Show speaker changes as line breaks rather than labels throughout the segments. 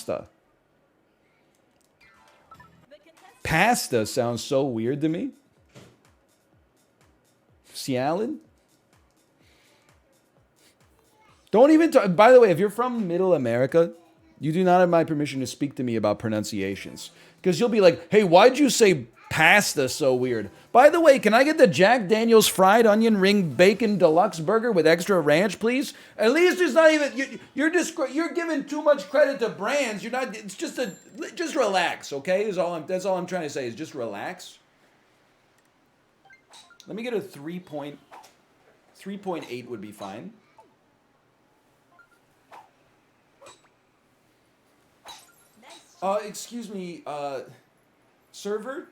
Pasta. Pasta sounds so weird to me. Cialin? Don't even talk. By the way, if you're from Middle America, you do not have my permission to speak to me about pronunciations. Because you'll be like, hey, why'd you say pasta so weird? By the way, can I get the Jack Daniel's fried onion ring bacon deluxe burger with extra ranch, please? At least it's not even, you're giving too much credit to brands. You're not, it's just just relax, okay? That's all I'm trying to say is just relax. Let me get a 3.8 would be fine. Excuse me, server?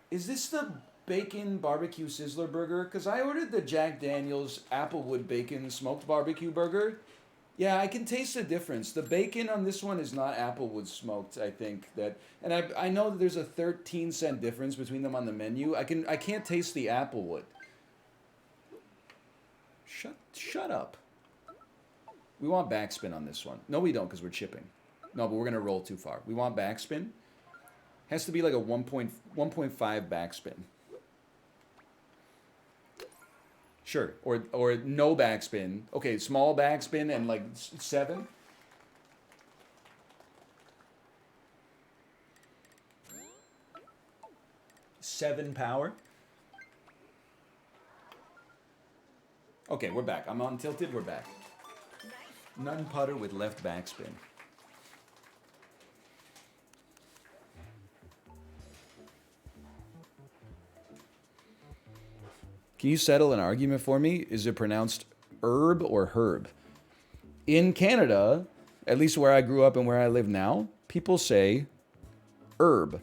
Is this the bacon barbecue sizzler burger? Because I ordered the Jack Daniel's Applewood bacon smoked barbecue burger. Yeah, I can taste the difference. The bacon on this one is not Applewood smoked, I think. And I know that there's a 13-cent difference between them on the menu. I can't taste the Applewood. Shut up. We want backspin on this one. No, we don't, because we're chipping. No, but we're going to roll too far. We want backspin. Has to be like a 1.5 backspin. Sure. Or no backspin. Okay, small backspin and like 7. Seven power. Okay, we're back. I'm on tilted. We're back. None putter with left backspin. Can you settle an argument for me? Is it pronounced herb or herb? In Canada, at least where I grew up and where I live now, people say herb.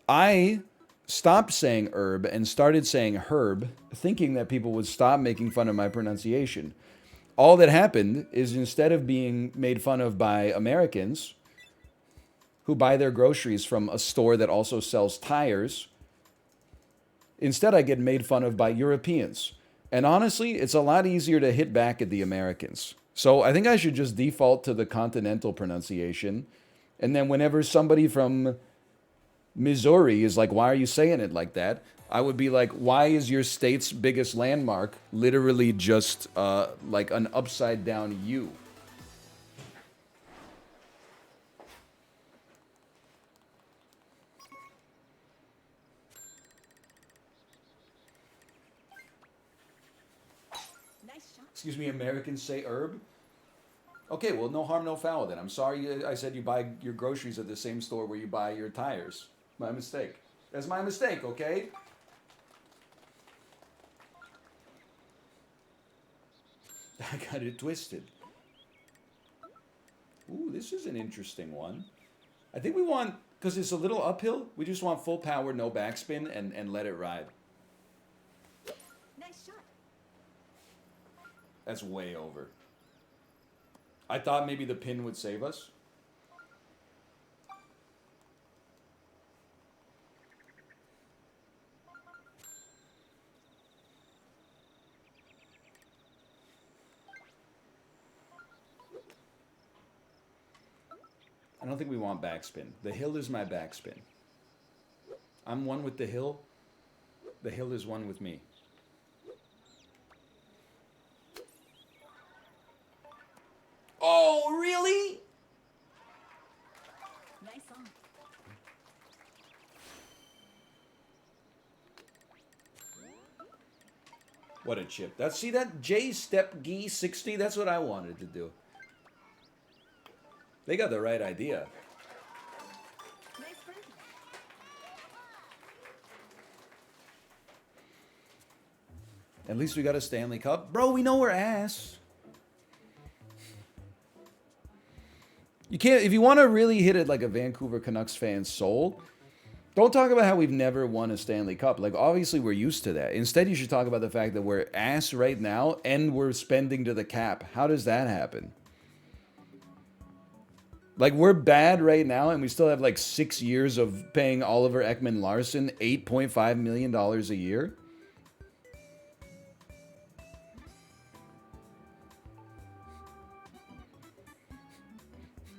I stopped saying herb and started saying herb, thinking that people would stop making fun of my pronunciation. All that happened is instead of being made fun of by Americans who buy their groceries from a store that also sells tires, instead I get made fun of by Europeans. And honestly, it's a lot easier to hit back at the Americans. So I think I should just default to the continental pronunciation. And then whenever somebody from Missouri is like, why are you saying it like that? I would be like, why is your state's biggest landmark literally just like an upside down U? Excuse me, Americans say herb? Okay, well, no harm, no foul then. I'm sorry I said you buy your groceries at the same store where you buy your tires. My mistake. That's my mistake, okay? I got it twisted. Ooh, this is an interesting one. I think we want, because it's a little uphill, we just want full power, no backspin, and let it ride.
Nice shot.
That's way over. I thought maybe the pin would save us. I don't think we want backspin. The hill is my backspin. I'm one with the hill. The hill is one with me. Oh, really?
Nice on.
What a chip. See that J Step Gee 60? That's what I wanted to do. They got the right idea.
Nice birdie.
At least we got a Stanley Cup. Bro, we know we're ass. You can't, if you want to really hit it like a Vancouver Canucks fan's soul, don't talk about how we've never won a Stanley Cup. Like, obviously, we're used to that. Instead, you should talk about the fact that we're ass right now and we're spending to the cap. How does that happen? Like, we're bad right now and we still have like 6 years of paying Oliver Ekman-Larsson $8.5 million a year.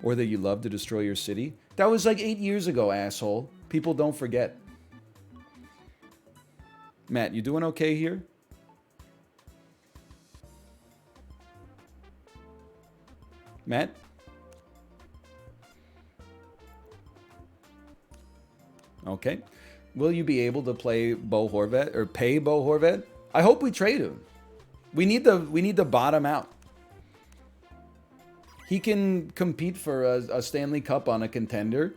Or that you love to destroy your city? That was like 8 years ago, asshole. People don't forget. Matt, you doing okay here? Matt? Okay. Will you be able to play Bo Horvat or pay Bo Horvat? I hope we trade him. We need to bottom out. He can compete for a Stanley Cup on a contender.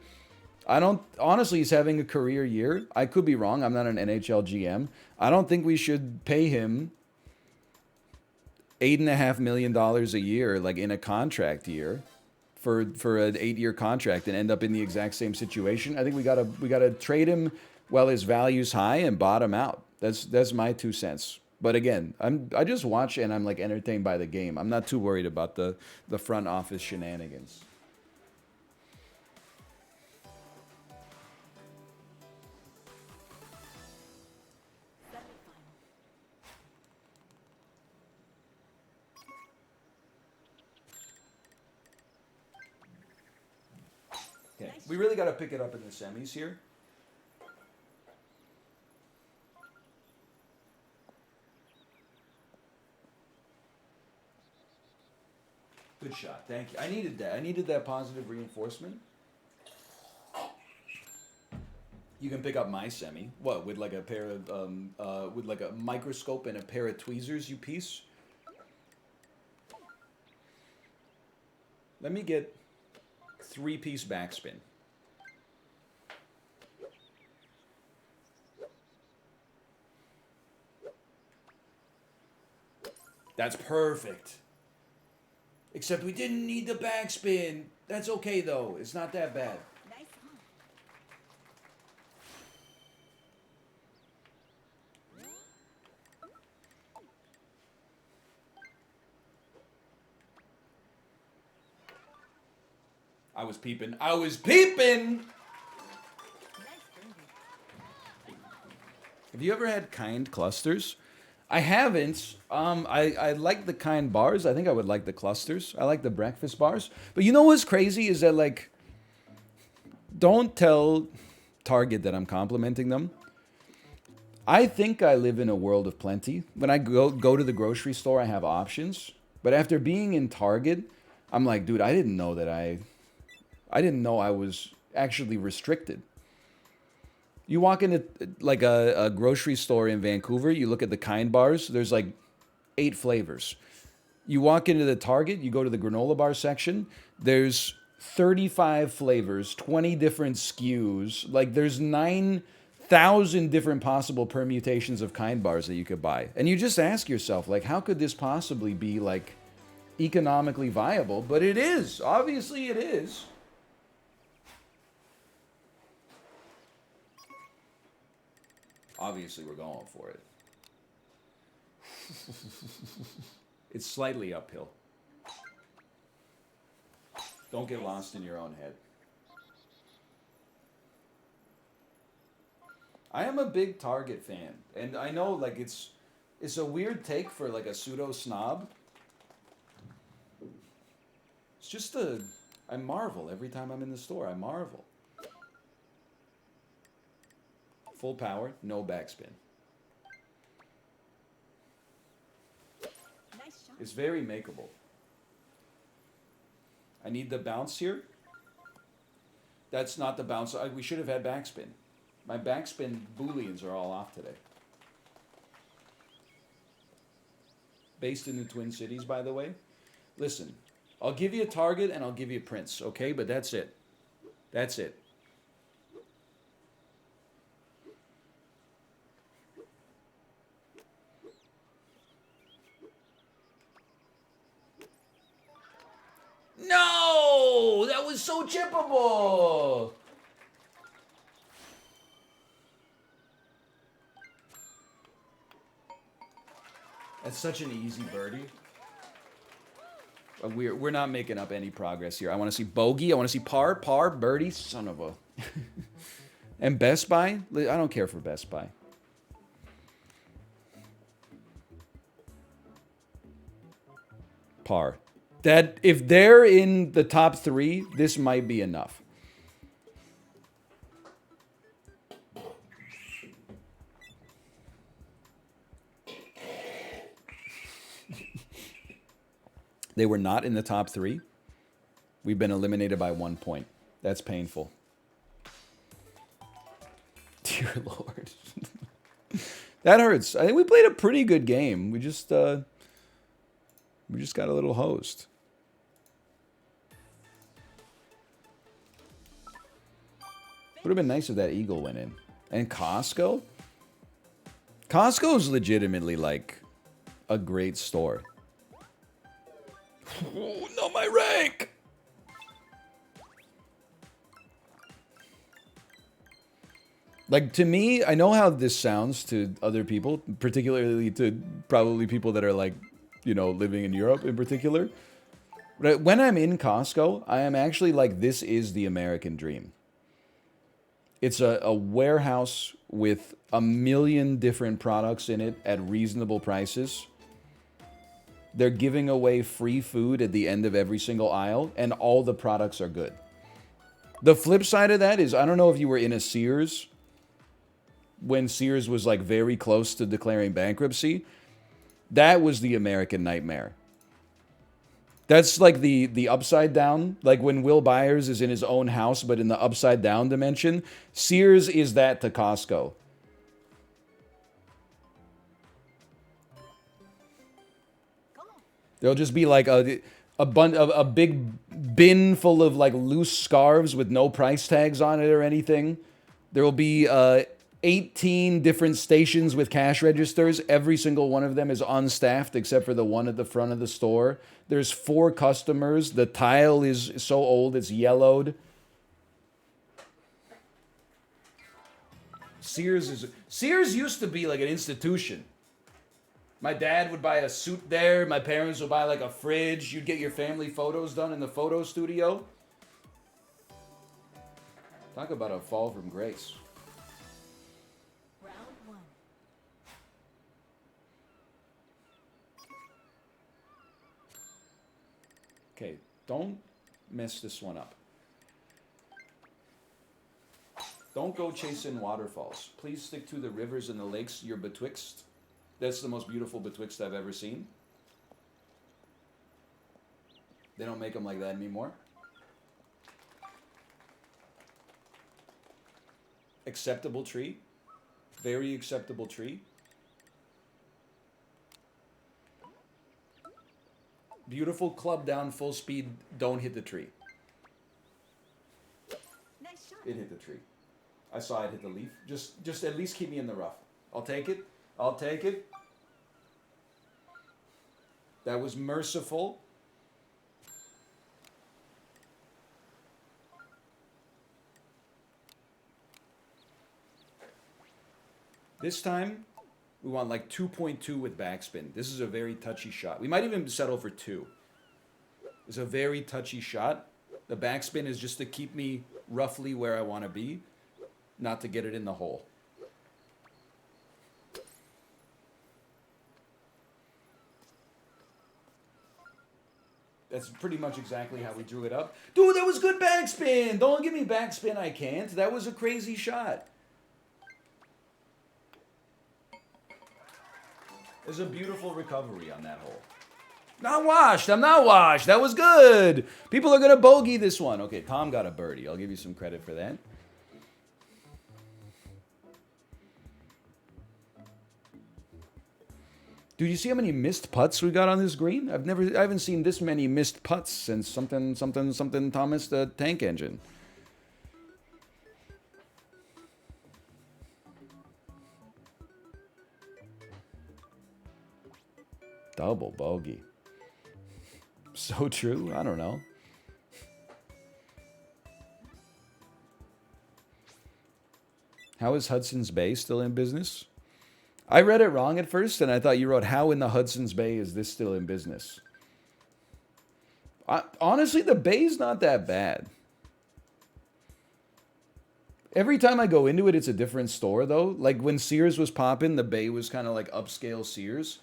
I don't, honestly, he's having a career year. I could be wrong. I'm not an NHL GM. I don't think we should pay him $8.5 million a year, like in a contract year, for an 8-year contract and end up in the exact same situation. I think we gotta trade him while his value's high and bottom out. That's my 2 cents. But again, I just watch and I'm like entertained by the game. I'm not too worried about the front office shenanigans. Okay, we really got to pick it up in the semis here. Good shot. Thank you. I needed that. I needed that positive reinforcement. You can pick up my semi. What, with like a pair of, with like a microscope and a pair of tweezers, you piece? Let me get 3-piece backspin. That's perfect. Except we didn't need the backspin. That's okay, though. It's not that bad.
Nice one.
I was peeping. I was peeping!
Nice birdie.
Have you ever had kind clusters? I haven't. I like the kind bars. I think I would like the clusters. I like the breakfast bars. But you know what's crazy is that, like, don't tell Target that I'm complimenting them. I think I live in a world of plenty. When I go to the grocery store, I have options. But after being in Target, I'm like, dude, I didn't know I was actually restricted. You walk into like a grocery store in Vancouver, you look at the kind bars, there's like 8 flavors. You walk into the Target, you go to the granola bar section, there's 35 flavors, 20 different SKUs. Like there's 9,000 different possible permutations of kind bars that you could buy. And you just ask yourself, like, how could this possibly be like economically viable? But it is. Obviously it is. Obviously, we're going for it. It's slightly uphill. Don't get lost in your own head. I am a big Target fan, and I know like it's a weird take for like a pseudo snob. It's just I marvel every time I'm in the store. I marvel. Full power, no backspin.
Nice shot.
It's very makeable. I need the bounce here. That's not the bounce. We should have had backspin. My backspin booleans are all off today. Based in the Twin Cities, by the way. Listen, I'll give you a Target and I'll give you a Prince, okay? But that's it. That's it. No! That was so chippable! That's such an easy birdie. We're not making up any progress here. I want to see bogey. I want to see par, birdie. Son of a... And Best Buy? I don't care for Best Buy. Par. That if they're in the top 3, this might be enough. They were not in the top 3. We've been eliminated by 1 point. That's painful. Dear Lord. That hurts. I think we played a pretty good game. We just got a little hosed. Would have been nice if that eagle went in. And Costco? Costco's legitimately like a great store. Ooh, not my rank! Like, to me, I know how this sounds to other people, particularly to probably people that are like, you know, living in Europe in particular. But when I'm in Costco, I am actually like, this is the American dream. It's a warehouse with a million different products in it at reasonable prices. They're giving away free food at the end of every single aisle, and all the products are good. The flip side of that is, I don't know if you were in a Sears when Sears was like very close to declaring bankruptcy. That was the American nightmare. That's like the upside down. Like when Will Byers is in his own house, but in the upside down dimension. Sears is that to Costco. There'll just be like a big bin full of like loose scarves with no price tags on it or anything. There will be 18 different stations with cash registers. Every single one of them is unstaffed except for the one at the front of the store. There's 4 customers. The tile is so old it's yellowed. Sears used to be like an institution. My dad would buy a suit there. My parents would buy like a fridge. You'd get your family photos done in the photo studio. Talk about a fall from grace.
Round 1.
Okay, don't mess this one up. Don't go chasing waterfalls. Please stick to the rivers and the lakes you're betwixt. That's the most beautiful betwixt I've ever seen. They don't make them like that anymore. Acceptable tree. Very acceptable tree. Beautiful club down, full speed. Don't hit the tree.
Nice shot.
It hit the tree. I saw it hit the leaf. Just at least keep me in the rough. I'll take it. I'll take it. That was merciful. This time, we want like 2.2 with backspin. This is a very touchy shot. We might even settle for 2. It's a very touchy shot. The backspin is just to keep me roughly where I want to be, not to get it in the hole. That's pretty much exactly how we drew it up. Dude, that was good backspin. Don't give me backspin, I can't. That was a crazy shot. There's a beautiful recovery on that hole. Not washed. I'm not washed. That was good. People are going to bogey this one. Okay, Tom got a birdie. I'll give you some credit for that. Dude, you see how many missed putts we got on this green? I haven't seen this many missed putts since something Thomas the Tank Engine. Double bogey. So true. I don't know. How is Hudson's Bay still in business? I read it wrong at first, and I thought you wrote, how in the Hudson's Bay is this still in business? Honestly, the bay's not that bad. Every time I go into it, it's a different store, though. Like, when Sears was popping, the bay was kind of like upscale Sears.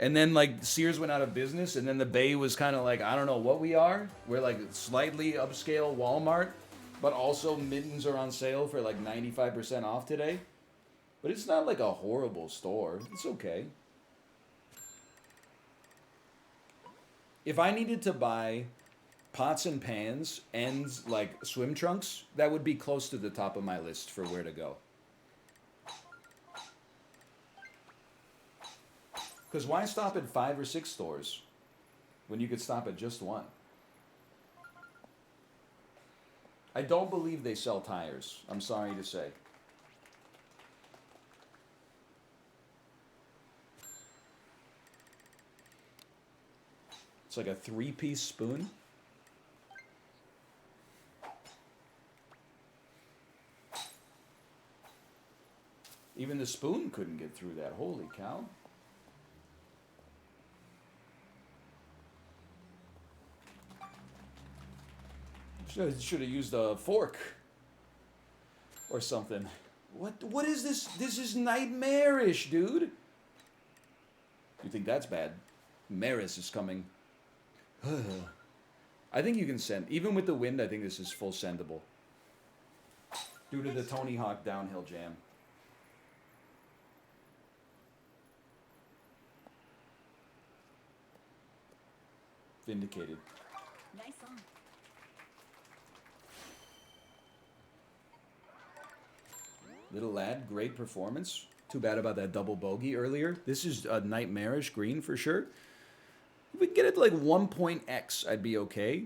And then like Sears went out of business, and then the Bay was kind of like, I don't know what we are. We're like slightly upscale Walmart, but also mittens are on sale for like 95% off today. But it's not like a horrible store. It's okay. If I needed to buy pots and pans and like swim trunks, that would be close to the top of my list for where to go. Because why stop at 5 or 6 stores when you could stop at just one? I don't believe they sell tires. I'm sorry to say. It's like a 3-piece spoon. Even the spoon couldn't get through that. Holy cow. Should have used a fork or something. What is this? This is nightmarish, dude. You think that's bad? Maris is coming. I think you can send. Even with the wind, I think this is full sendable. Due to the Tony Hawk downhill jam. Vindicated.
Nice on.
Little lad, great performance. Too bad about that double bogey earlier. This is a nightmarish green for sure. If we can get it to like 1.x, I'd be okay.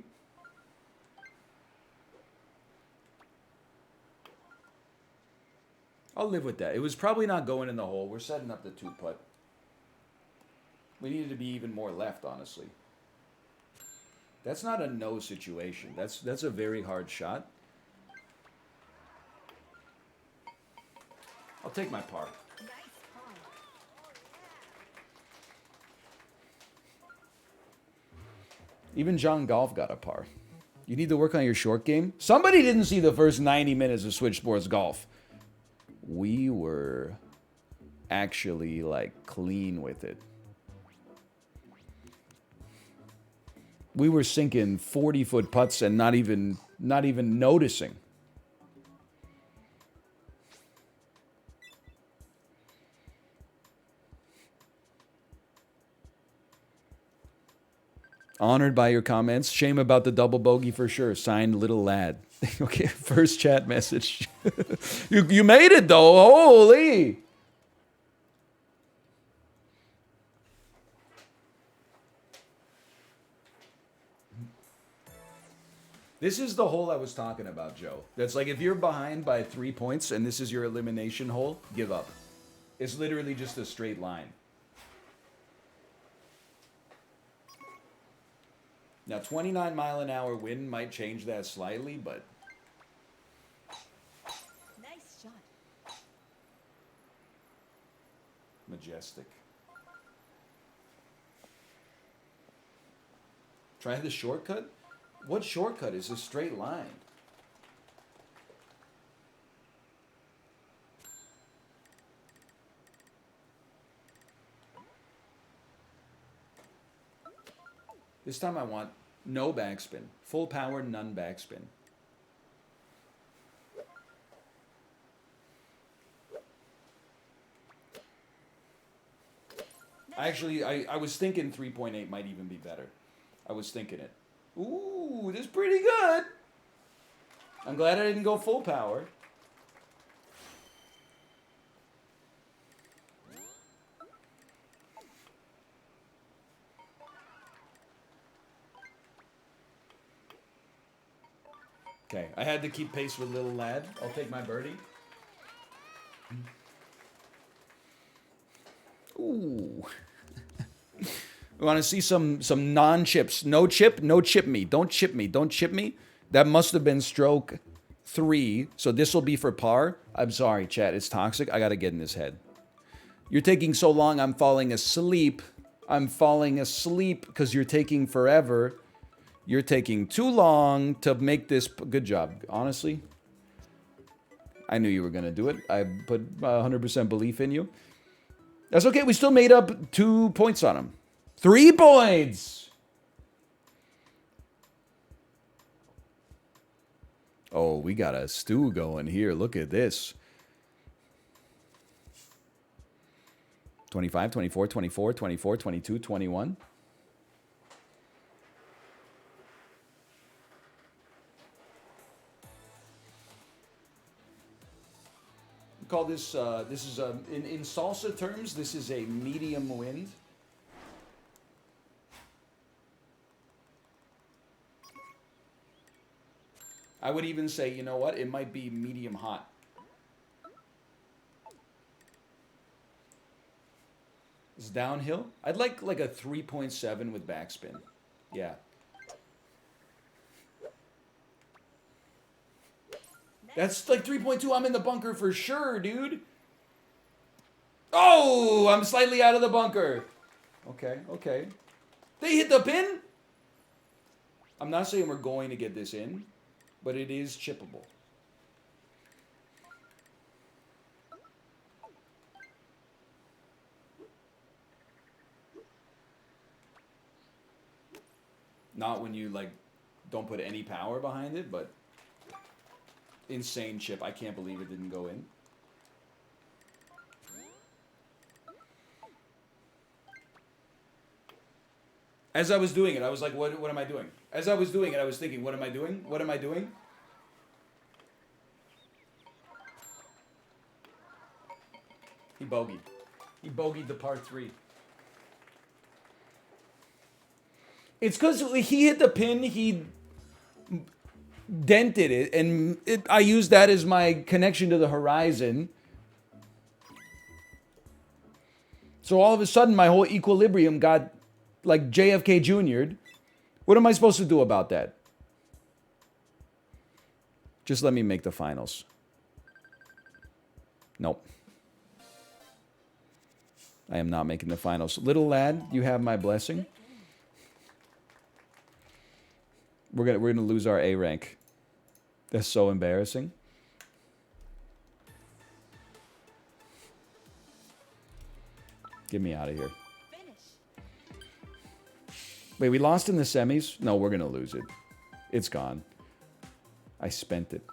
I'll live with that. It was probably not going in the hole. We're setting up the 2-putt. We needed to be even more left, honestly. That's not a no situation. That's a very hard shot. I'll take my par.
Nice par.
Even John Golf got a par. You need to work on your short game. Somebody didn't see the first 90 minutes of Switch Sports Golf. We were actually like clean with it. We were sinking 40-foot putts and not even noticing. Honored by your comments. Shame about the double bogey for sure. Signed, Little Lad. Okay, first chat message. You made it though. Holy. This is the hole I was talking about, Joe. That's like if you're behind by 3 points and this is your elimination hole, give up. It's literally just a straight line. Now, 29-mile-an-hour wind might change that slightly, but...
Nice shot.
Majestic. Try the shortcut? What shortcut is a straight line? This time I want no backspin. Full power, none backspin. Actually, I was thinking 3.8 might even be better. I was thinking it. Ooh, this is pretty good. I'm glad I didn't go full power. Okay, I had to keep pace with Little Lad. I'll take my birdie. Ooh. We want to see some non-chips. No chip, no chip me. Don't chip me. Don't chip me. That must have been stroke 3. So this will be for par. I'm sorry, chat. It's toxic. I got to get in his head. You're taking so long. I'm falling asleep. I'm falling asleep because you're taking forever. You're taking too long to make this... Good job. Honestly, I knew you were going to do it. I put 100% belief in you. That's okay. We still made up 2 points on him. 3 points. Oh, we got a stew going here. Look at this. 25, 24, 24, 24, 22, 21. We call this, this is in salsa terms, this is a medium wind. I would even say, you know what, it might be medium hot. It's downhill. I'd like a 3.7 with backspin. Yeah. That's like 3.2. I'm in the bunker for sure, dude. Oh, I'm slightly out of the bunker. Okay, okay. They hit the pin? I'm not saying we're going to get this in, but it is chippable. Not when you, like, don't put any power behind it, but insane chip. I can't believe it didn't go in. As I was doing it, I was like, what am I doing? As I was doing it, I was thinking, what am I doing? What am I doing? He bogeyed. He bogeyed the par 3. It's because he hit the pin, he dented it, and I used that as my connection to the horizon. So all of a sudden, my whole equilibrium got, like, JFK Jr.'d. What am I supposed to do about that? Just let me make the finals. Nope. I am not making the finals. Little lad, you have my blessing. We're gonna lose our A rank. That's so embarrassing. Get me out of here. Wait, we lost in the semis? No, we're gonna lose it. It's gone. I spent it.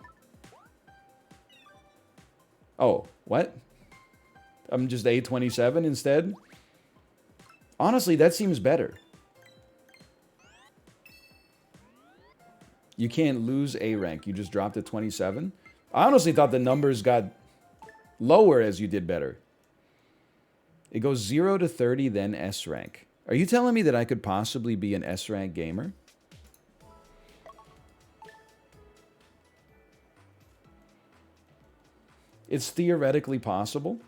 Oh, what? I'm just A27 instead? Honestly, that seems better. You can't lose A rank. You just dropped to 27. I honestly thought the numbers got lower as you did better. It goes 0 to 30, then S rank. Are you telling me that I could possibly be an S rank gamer? It's theoretically possible.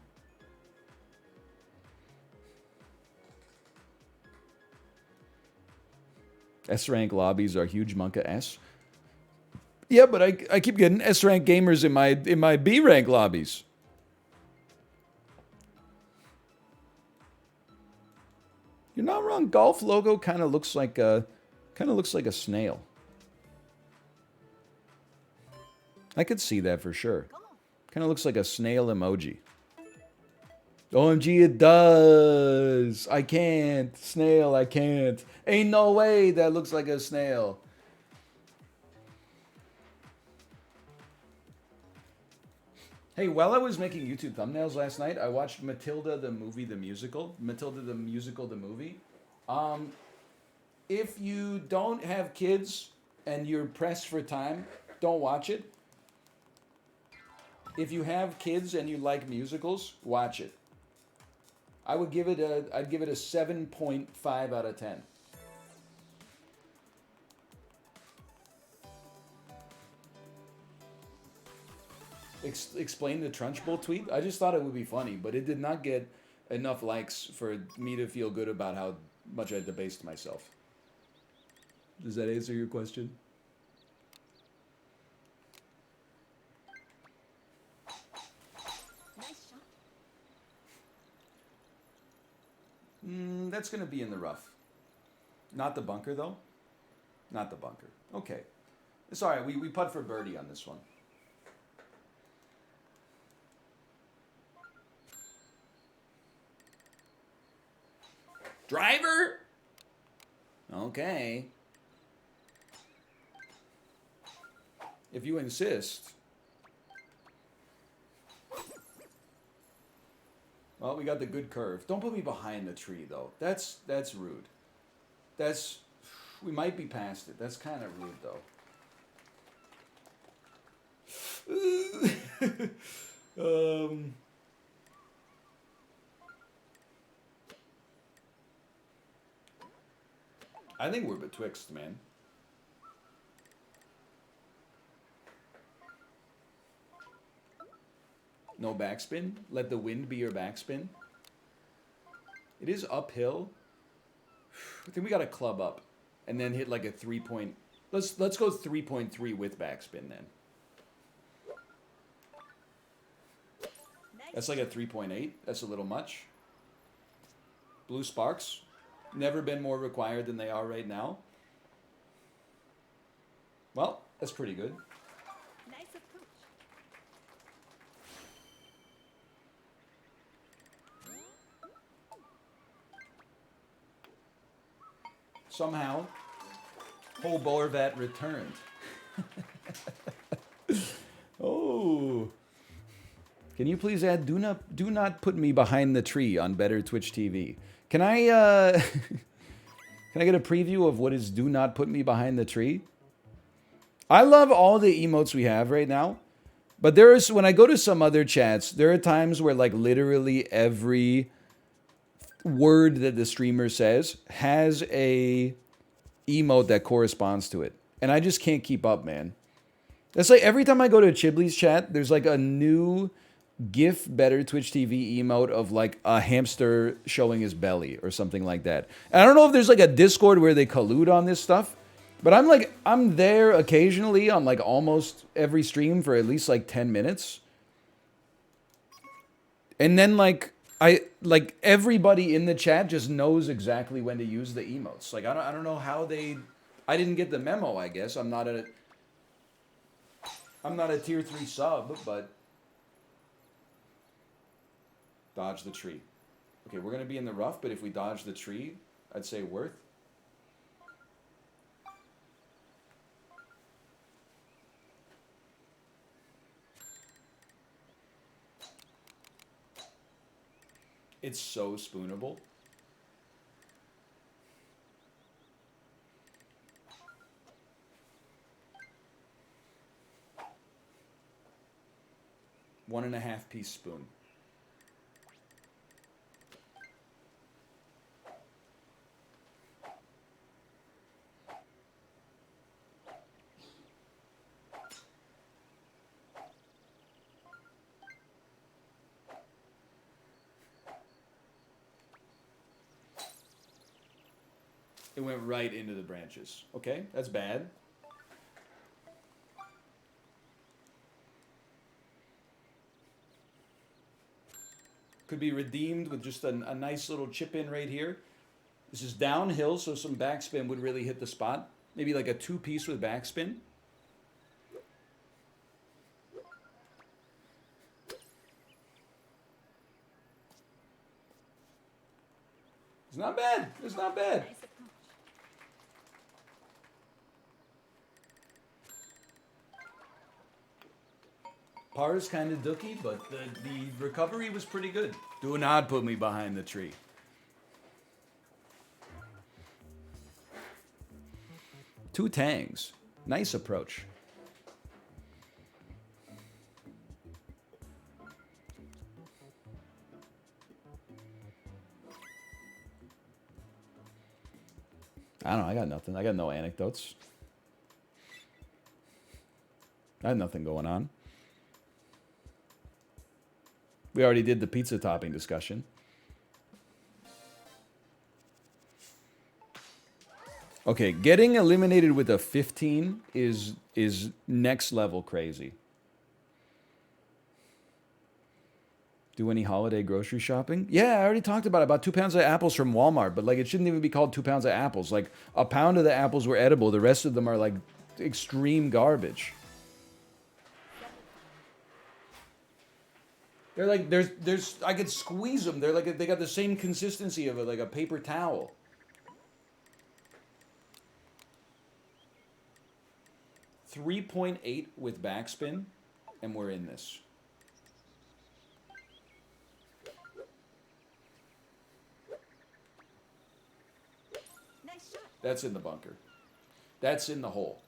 S rank lobbies are huge monka S. Yeah, but I keep getting S rank gamers in my B rank lobbies. You're not wrong. Golf logo kind of looks like a snail. I could see that for sure. Kind of looks like a snail emoji. OMG, it does. I can't. Snail, I can't. Ain't no way that looks like a snail. Hey, while I was making YouTube thumbnails last night, I watched Matilda the movie, the musical. Matilda the musical, the movie. If you don't have kids and you're pressed for time, don't watch it. If you have kids and you like musicals, watch it. I'd give it a 7.5 out of 10. Explain the Trunchbull tweet. I just thought it would be funny, but it did not get enough likes for me to feel good about how much I debased myself. Does that answer your question?
Nice shot.
That's going to be in the rough. Not the bunker, though. Not the bunker. Okay. It's all right. We putt for birdie on this one. Driver? Okay. If you insist. Well, we got the good curve. Don't put me behind the tree, though. That's rude. That's... We might be past it. That's kind of rude, though. I think we're betwixt, man. No backspin. Let the wind be your backspin. It is uphill. I think we got to club up and then hit like a 3 point. Let's go 3.3 with backspin then. That's like a 3.8. That's a little much. Blue sparks. Never been more required than they are right now. Well, that's pretty good.
Nice approach.
Somehow, whole Borvat returned. Oh. Can you please add do not put me behind the tree on Better Twitch TV? Can I can I get a preview of what is do not put me behind the tree? I love all the emotes we have right now. But there is, when I go to some other chats, there are times where like literally every word that the streamer says has a emote that corresponds to it. And I just can't keep up, man. It's like every time I go to Chibley's chat, there's like a new GIF Better Twitch TV emote of like a hamster showing his belly or something like that. And I don't know if there's like a Discord where they collude on this stuff, but I'm there occasionally on like almost every stream for at least like 10 minutes. And then like everybody in the chat just knows exactly when to use the emotes. Like I don't know how I didn't get the memo, I guess. I'm not a tier 3 sub, but dodge the tree. Okay, we're going to be in the rough, but if we dodge the tree, I'd say worth. It's so spoonable. One and a half piece spoon. It went right into the branches. Okay, that's bad. Could be redeemed with just a nice little chip in right here. This is downhill, so some backspin would really hit the spot. Maybe like a 2-piece with backspin. It's not bad. It's not bad.
Nice approach.
Par is kind of dookie, but the recovery was pretty good. Do not put me behind the tree. Two tangs. Nice approach. I don't know. I got nothing. I got no anecdotes. I had nothing going on. We already did the pizza topping discussion. Okay, getting eliminated with a 15 is next level crazy. Do any holiday grocery shopping? Yeah, I already talked about 2 pounds of apples from Walmart, but like it shouldn't even be called 2 pounds of apples. Like a pound of the apples were edible. The rest of them are like extreme garbage. They're like there's I could squeeze them. They're like they got the same consistency of like a paper towel. 3.8 with backspin, and we're in this.
Nice shot.
That's in the bunker. That's in the hole.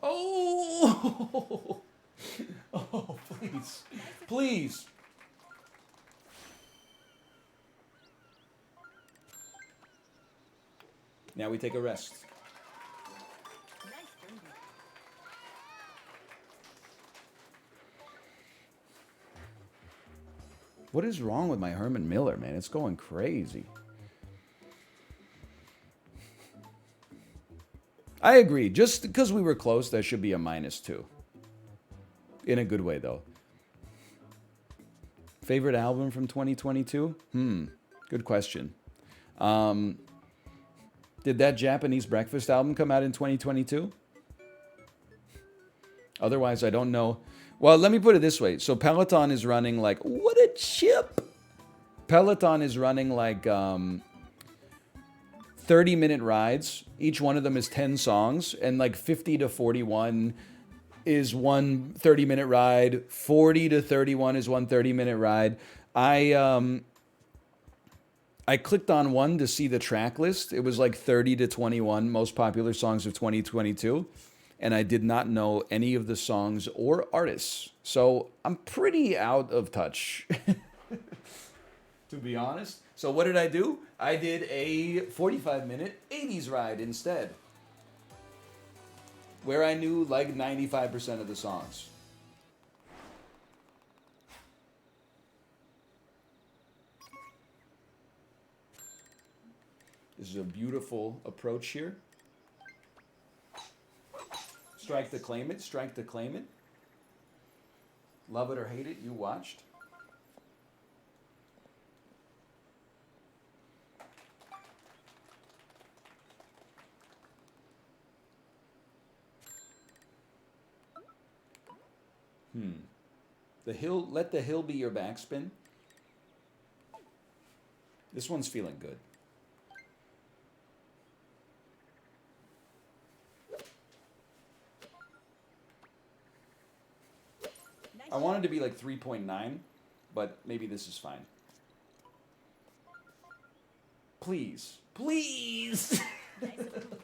Oh! Oh, please. Please. Now we take a rest.
Nice birdie.
What is wrong with my Herman Miller, man? It's going crazy. I agree. Just because we were close, that should be a -2. In a good way, though. Favorite album from 2022? Good question. Did that Japanese Breakfast album come out in 2022? Otherwise, I don't know. Well, let me put it this way. So Peloton is running like, what a chip. Peloton is running like 30-minute rides. Each one of them is 10 songs. And like 50 to 41 is one 30-minute ride. 40 to 31 is one 30-minute ride. I clicked on one to see the track list. It was like 30 to 21 most popular songs of 2022. And I did not know any of the songs or artists. So I'm pretty out of touch, to be honest. So what did I do? I did a 45-minute 80s ride instead, where I knew like 95% of the songs. This is a beautiful approach here. Strike to claim it, strike to claim it. Love it or hate it, you watched. The hill, let the hill be your backspin. This one's feeling good. I wanted to be like 3.9, but maybe this is fine. Please. Please!
Nice approach.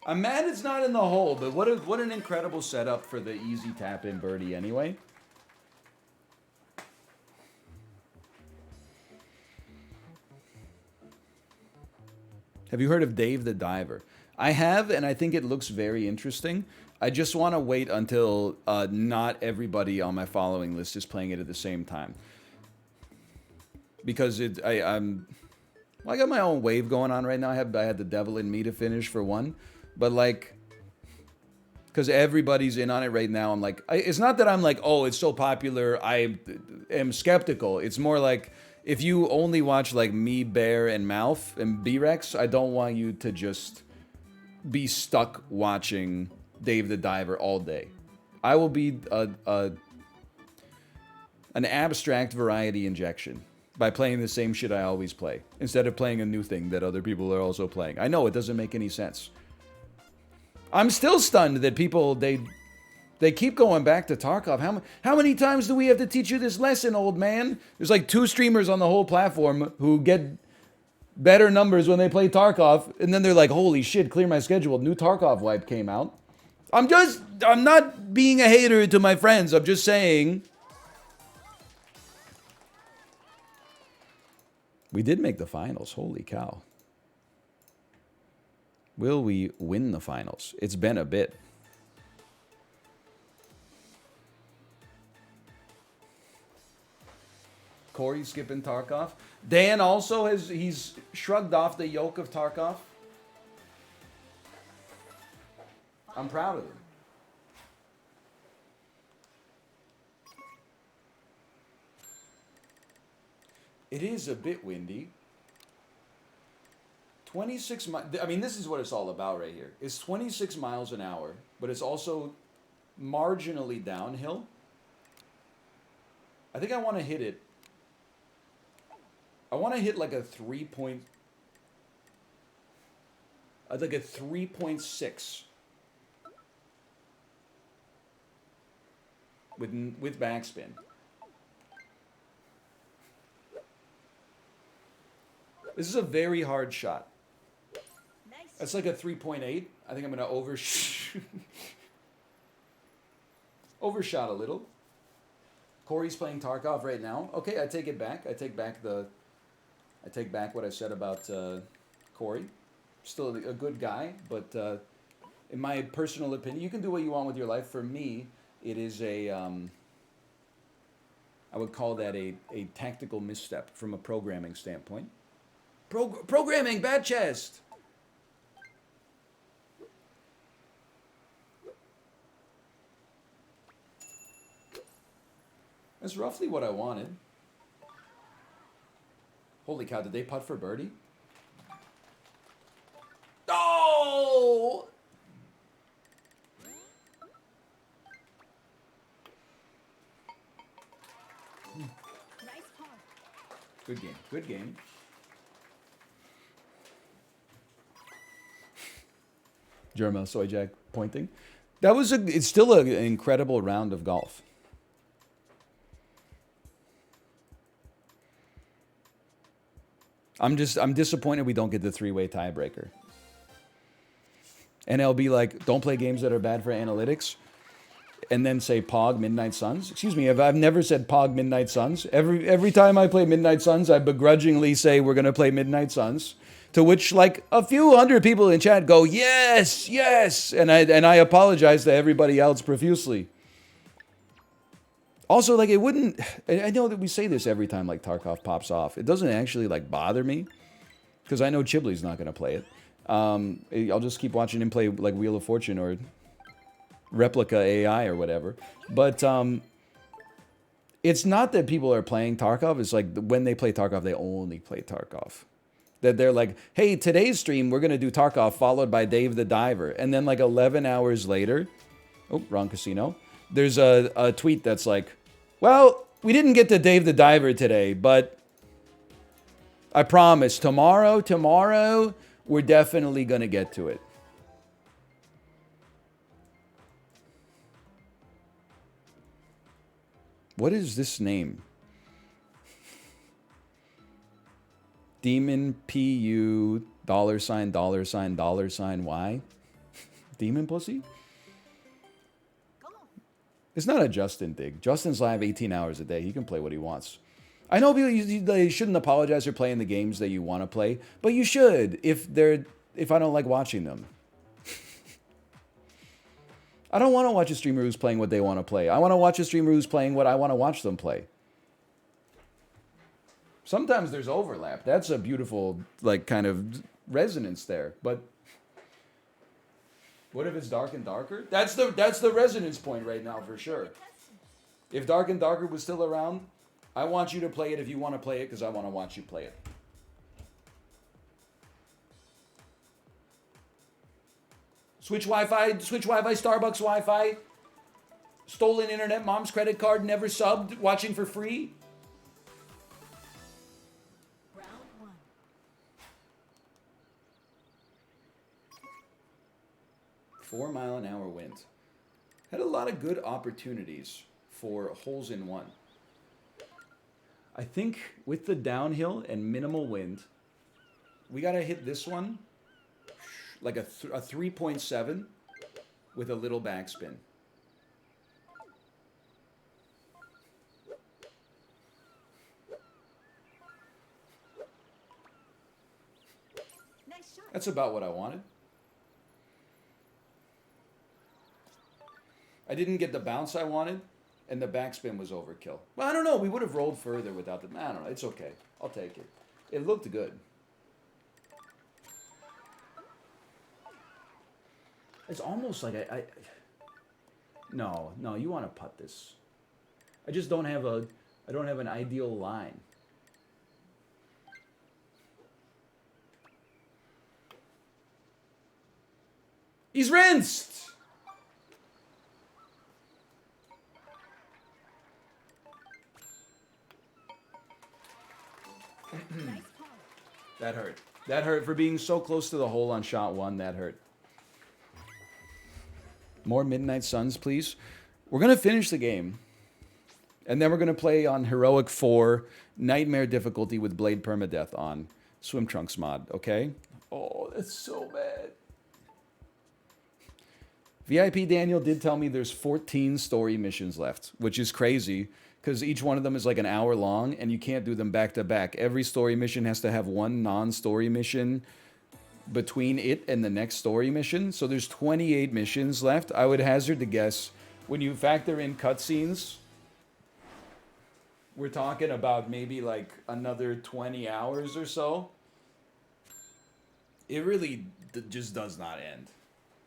I'm mad it's not in the hole, but what an incredible setup for the easy tap-in birdie anyway. Have you heard of Dave the Diver? I have, and I think it looks very interesting. I just want to wait until not everybody on my following list is playing it at the same time. Because I got my own wave going on right now. I had the Devil in Me to finish for one. But like, because everybody's in on it right now, I'm like, it's not that I'm like, oh, it's so popular, I am skeptical. It's more like, if you only watch like me, Bear, and Mouth, and B-Rex, I don't want you to just be stuck watching Dave the Diver all day. I will be an abstract variety injection by playing the same shit I always play, instead of playing a new thing that other people are also playing. I know it doesn't make any sense. I'm still stunned that people, they keep going back to Tarkov. How many times do we have to teach you this lesson, old man? There's like 2 streamers on the whole platform who get better numbers when they play Tarkov, and then they're like, holy shit, clear my schedule. New Tarkov wipe came out. I'm not being a hater to my friends. I'm just saying. We did make the finals. Holy cow. Will we win the finals? It's been a bit. Corey skipping Tarkov. Dan also he's shrugged off the yoke of Tarkov. I'm proud of him. It is a bit windy. 26 miles. I mean, this is what it's all about right here. It's 26 miles an hour, but it's also marginally downhill. I think I want to hit it. I want to hit like a 3.6 with backspin. This is a very hard shot.
Nice.
That's like a 3.8. I think I'm gonna overshot a little. Corey's playing Tarkov right now. Okay, I take it back. I take back what I said about Corey. Still a good guy, but in my personal opinion, you can do what you want with your life. For me, it is a I would call that a tactical misstep from a programming standpoint. Programming, bad chest. That's roughly what I wanted. Holy cow, did they putt for birdie? Oh!
Nice par.
Good game. Good game. Jerma, Soy Jack pointing. That was it's still an incredible round of golf. I'm disappointed we don't get the three-way tiebreaker. And I'll be like, don't play games that are bad for analytics, and then say Pog Midnight Suns. Excuse me, I've never said Pog Midnight Suns. Every time I play Midnight Suns, I begrudgingly say we're gonna play Midnight Suns. To which like a few hundred people in chat go, yes, yes, and I apologize to everybody else profusely. Also, like, it wouldn't... I know that we say this every time, like, Tarkov pops off. It doesn't actually, like, bother me. Because I know Chibley's not going to play it. I'll just keep watching him play, like, Wheel of Fortune or Replica AI or whatever. But it's not that people are playing Tarkov. It's like, when they play Tarkov, they only play Tarkov. That they're like, hey, today's stream, we're going to do Tarkov, followed by Dave the Diver. And then, like, 11 hours later... Oh, wrong casino. There's a tweet that's like, well, we didn't get to Dave the Diver today, but I promise tomorrow, we're definitely going to get to it. What is this name? Demon PU $$$$$Y? Demon pussy? It's not a Justin dig. Justin's live 18 hours a day. He can play what he wants. I know people, they shouldn't apologize for playing the games that you want to play, but you should if I don't like watching them. I don't want to watch a streamer who's playing what they want to play. I want to watch a streamer who's playing what I want to watch them play. Sometimes there's overlap. That's a beautiful, like, kind of resonance there, but... What if it's dark and darker? That's the resonance point right now for sure. If Dark and Darker was still around, I want you to play it if you want to play it because I want to watch you play it. Switch Wi-Fi, Starbucks Wi-Fi. Stolen internet, mom's credit card, never subbed, watching for free.
Round 1.
4-mile-an-hour wind. Had a lot of good opportunities for holes in one. I think with the downhill and minimal wind, we got to hit this one like a 3.7 with a little backspin.
Nice shot.
That's about what I wanted. I didn't get the bounce I wanted, and the backspin was overkill. Well, I don't know. We would have rolled further without the... I don't know. It's okay. I'll take it. It looked good. It's almost like I... No, you want to putt this. I just don't have a... I don't have an ideal line. He's rinsed!
Nice pawn.
That hurt. That hurt for being so close to the hole on shot 1. That hurt. More Midnight Suns, please. We're going to finish the game. And then we're going to play on Heroic 4, Nightmare difficulty with Blade Permadeath on Swim Trunks mod, okay? Oh, that's so bad. VIP Daniel did tell me there's 14 story missions left, which is crazy because each one of them is like an hour long and you can't do them back to back. Every story mission has to have one non-story mission between it and the next story mission. So there's 28 missions left. I would hazard to guess when you factor in cutscenes, we're talking about maybe like another 20 hours or so. It really just does not end.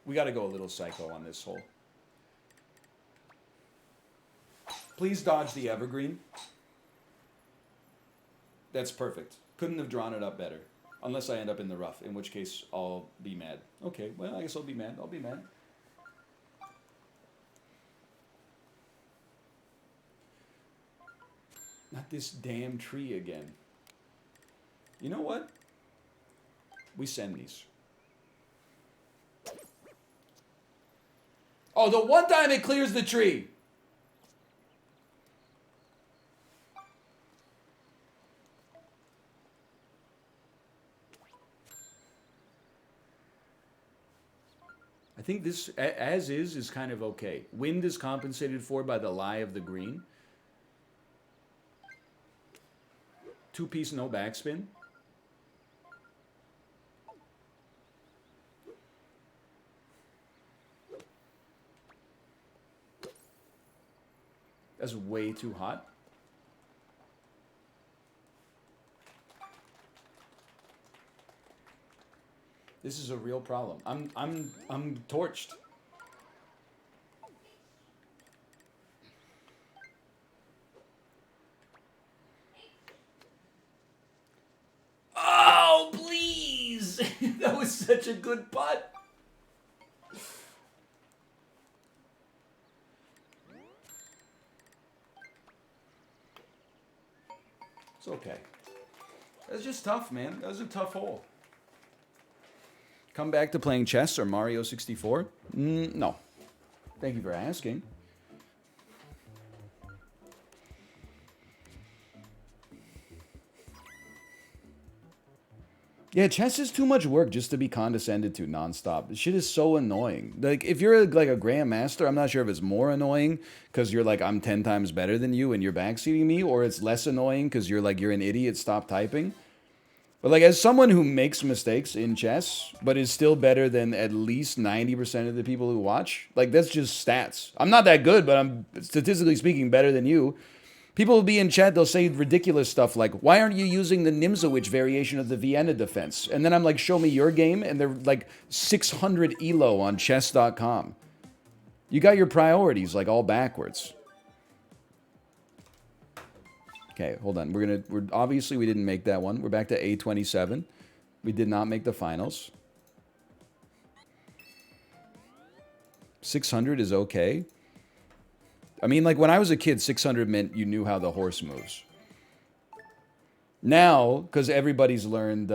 We got to go a little psycho on this hole. Please dodge the evergreen. That's perfect. Couldn't have drawn it up better. Unless I end up in the rough, in which case I'll be mad. Okay, well, I guess I'll be mad. I'll be mad. Not this damn tree again. You know what? We send these. Oh, the one time it clears the tree. I think this, as is kind of okay. Wind is compensated for by the lie of the green. 2-piece, no backspin. That's way too hot. This is a real problem. I'm torched. Oh, please! That was such a good putt. It's okay. That's just tough, man. That was a tough hole. Come back to playing chess or Mario 64? No. Thank you for asking. Yeah, chess is too much work just to be condescended to nonstop. This shit is so annoying. Like, if you're like a grandmaster, I'm not sure if it's more annoying because you're like, I'm 10 times better than you and you're backseating me, or it's less annoying because you're like, you're an idiot, stop typing. But like, as someone who makes mistakes in chess, but is still better than at least 90% of the people who watch, like, that's just stats. I'm not that good, but I'm, statistically speaking, better than you. People will be in chat, they'll say ridiculous stuff like, why aren't you using the Nimzowitsch variation of the Vienna defense? And then I'm like, show me your game, and they're like 600 ELO on chess.com. You got your priorities like all backwards. Okay, hold on. We're obviously we didn't make that one. We're back to A27. We did not make the finals. 600 is okay. I mean, like, when I was a kid, 600 meant you knew how the horse moves. Now, because everybody's learned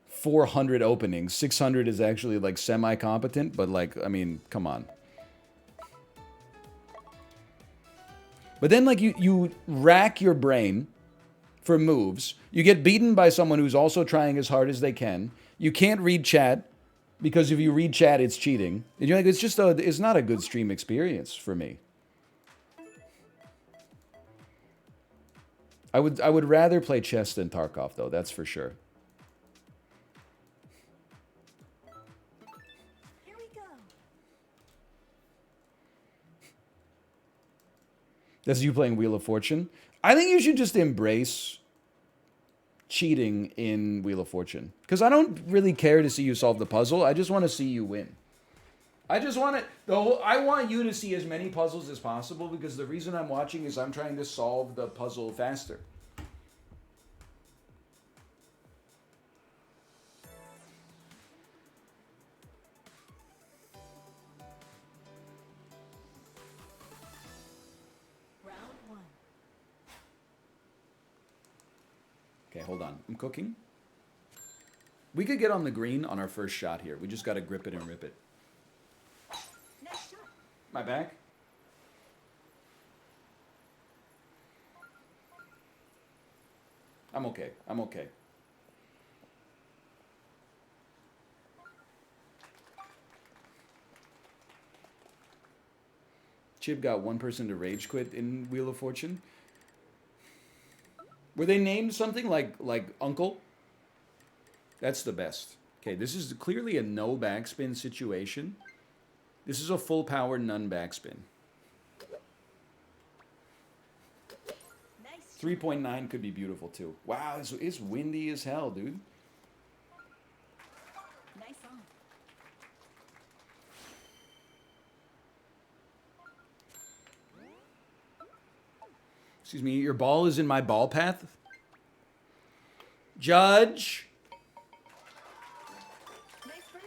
400 openings, 600 is actually, like, semi-competent, but, like, I mean, come on. But then, like, you rack your brain for moves. You get beaten by someone who's also trying as hard as they can. You can't read chat. Because if you read chat, it's cheating. And you're like, it's not a good stream experience for me. I would rather play chess than Tarkov, though, that's for sure.
Here we go.
That's you playing Wheel of Fortune. I think you should just embrace cheating in Wheel of Fortune. Because I don't really care to see you solve the puzzle. I just want to see you win. I want you to see as many puzzles as possible because the reason I'm watching is I'm trying to solve the puzzle faster. Okay, hold on. I'm cooking. We could get on the green on our first shot here. We just got to grip it and rip it.
Nice shot.
My back? I'm okay. I'm okay. Chib got one person to rage quit in Wheel of Fortune. Were they named something like Uncle? That's the best. Okay, this is clearly a no backspin situation. This is a full power none backspin.
Nice.
3.9 could be beautiful too. Wow, it's windy as hell, dude.
Nice on.
Excuse me, your ball is in my ball path? Judge?
Nice birdie.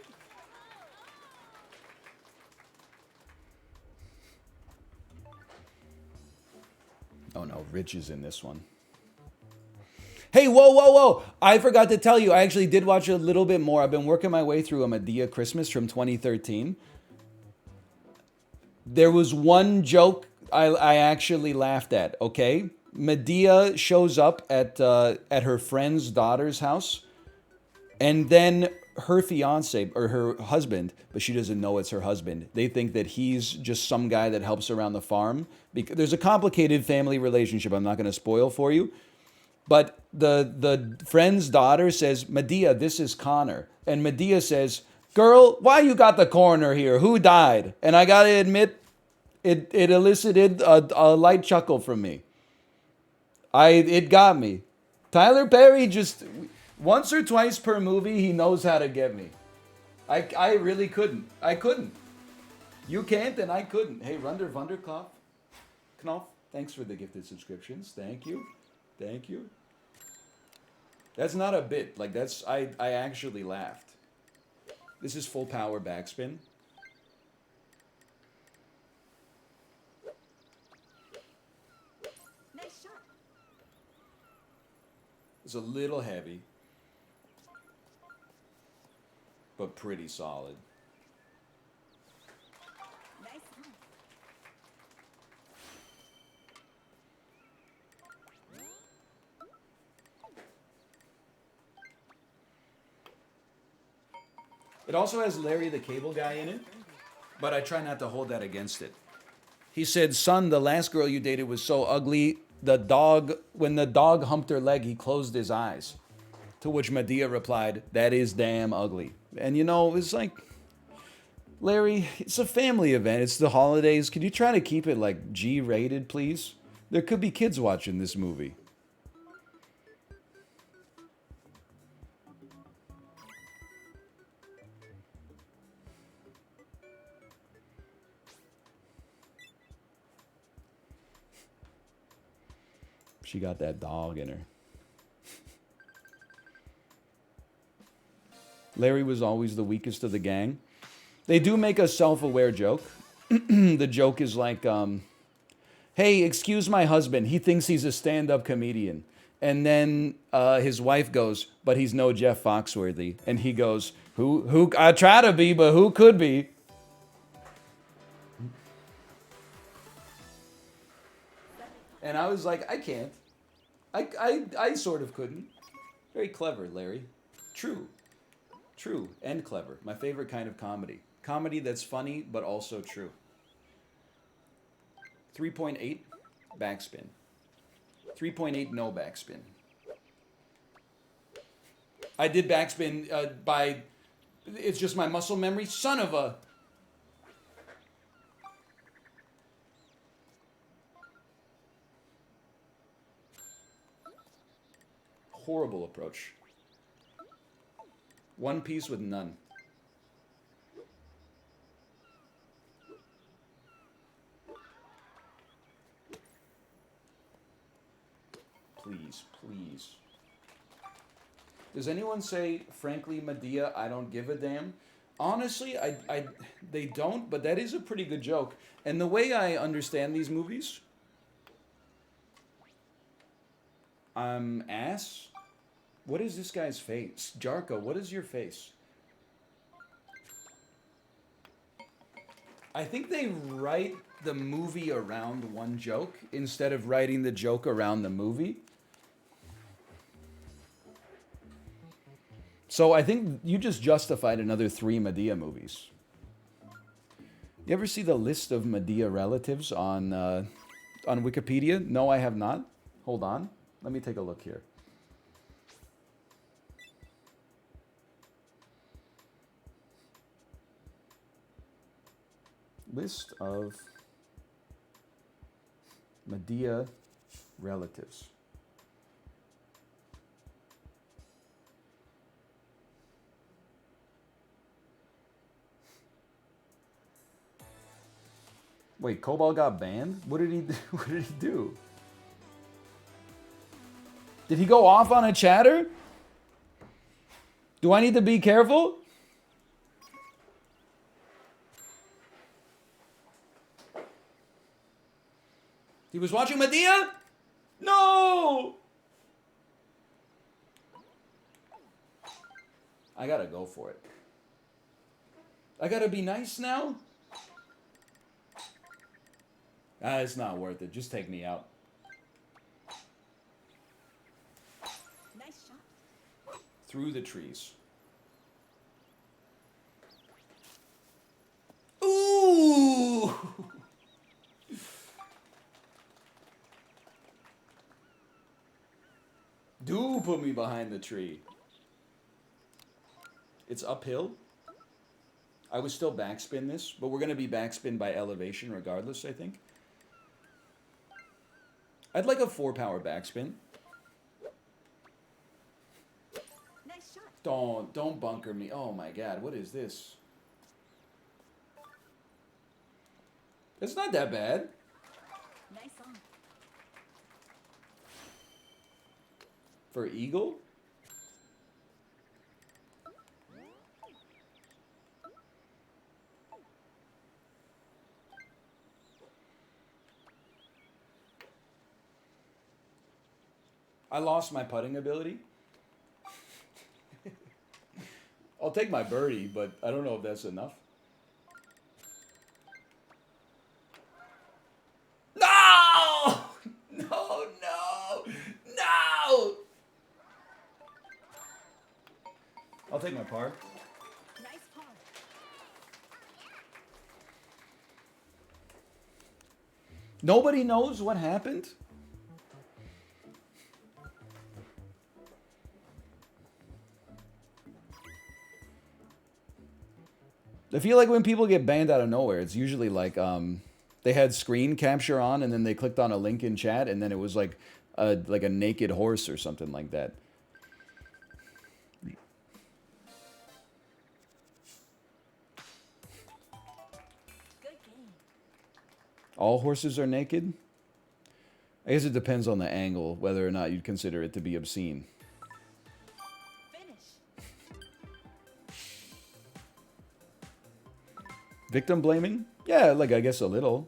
Oh no, Rich is in this one. Hey, whoa, whoa, whoa. I forgot to tell you, I actually did watch a little bit more. I've been working my way through a Madea Christmas from 2013. There was one joke I actually laughed at, okay? Madea shows up at her friend's daughter's house, and then her fiance, or her husband, but she doesn't know it's her husband. They think that he's just some guy that helps around the farm. Because there's a complicated family relationship I'm not going to spoil for you. But the friend's daughter says, Madea, this is Connor. And Madea says, girl, why you got the coroner here? Who died? And I got to admit, it elicited a light chuckle from me. It got me. Tyler Perry just, once or twice per movie, he knows how to get me. I really couldn't. I couldn't. You can't and I couldn't. Hey, Runder Vunderkopf, Knopf, thanks for the gifted subscriptions. Thank you. Thank you. That's not a bit. Like, that's, I actually laughed. This is full power backspin.
Nice shot.
It's a little heavy, but pretty solid.
Nice on.
It also has Larry the Cable Guy in it, but I try not to hold that against it. He said, son, the last girl you dated was so ugly, when the dog humped her leg, he closed his eyes. To which Madea replied, that is damn ugly. And you know, it's like, Larry, it's a family event. It's the holidays. Could you try to keep it like G-rated, please? There could be kids watching this movie. She got that dog in her. Larry was always the weakest of the gang. They do make a self-aware joke. The joke is like, hey, excuse my husband. He thinks he's a stand-up comedian. And then his wife goes, but he's no Jeff Foxworthy. And he goes, who? I try to be, but who could be? And I was like, I can't. I sort of couldn't. Very clever, Larry. True. True and clever. My favorite kind of comedy. Comedy that's funny, but also true. 3.8, backspin. 3.8, no backspin. I did backspin by, it's just my muscle memory. Son of a... Horrible approach. One piece with none. Please, please. Does anyone say, frankly, Madea, I don't give a damn? Honestly, they don't, but that is a pretty good joke. And the way I understand these movies, I'm ass. What is this guy's face? Jarko, what is your face? I think they write the movie around one joke instead of writing the joke around the movie. So I think you just justified another 3 Madea movies. You ever see the list of Madea relatives on Wikipedia? No, I have not. Hold on. Let me take a look here. List of Madea relatives. Wait, Cobalt got banned? What did he do? What did he do? Did he go off on a chatter? Do I need to be careful? He was watching Madea? No! I gotta go for it. I gotta be nice now? Ah, it's not worth it. Just take me out.
Nice shot.
Through the trees. Ooh! Do put me behind the tree. It's uphill. I would still backspin this, but we're going to be backspin by elevation regardless, I think. I'd like a 4-power backspin.
Nice shot.
Don't bunker me. Oh my god, what is this? It's not that bad.
Nice on.
For eagle? I lost my putting ability. I'll take my birdie, but I don't know if that's enough. No! No, no! No! I'll take my par.
Nice par.
Nobody knows what happened? I feel like when people get banned out of nowhere, it's usually like they had screen capture on and then they clicked on a link in chat and then it was like a naked horse or something like that.
Good game.
All horses are naked? I guess it depends on the angle, whether or not you'd consider it to be obscene.
Finish.
Victim blaming? Yeah, like I guess a little.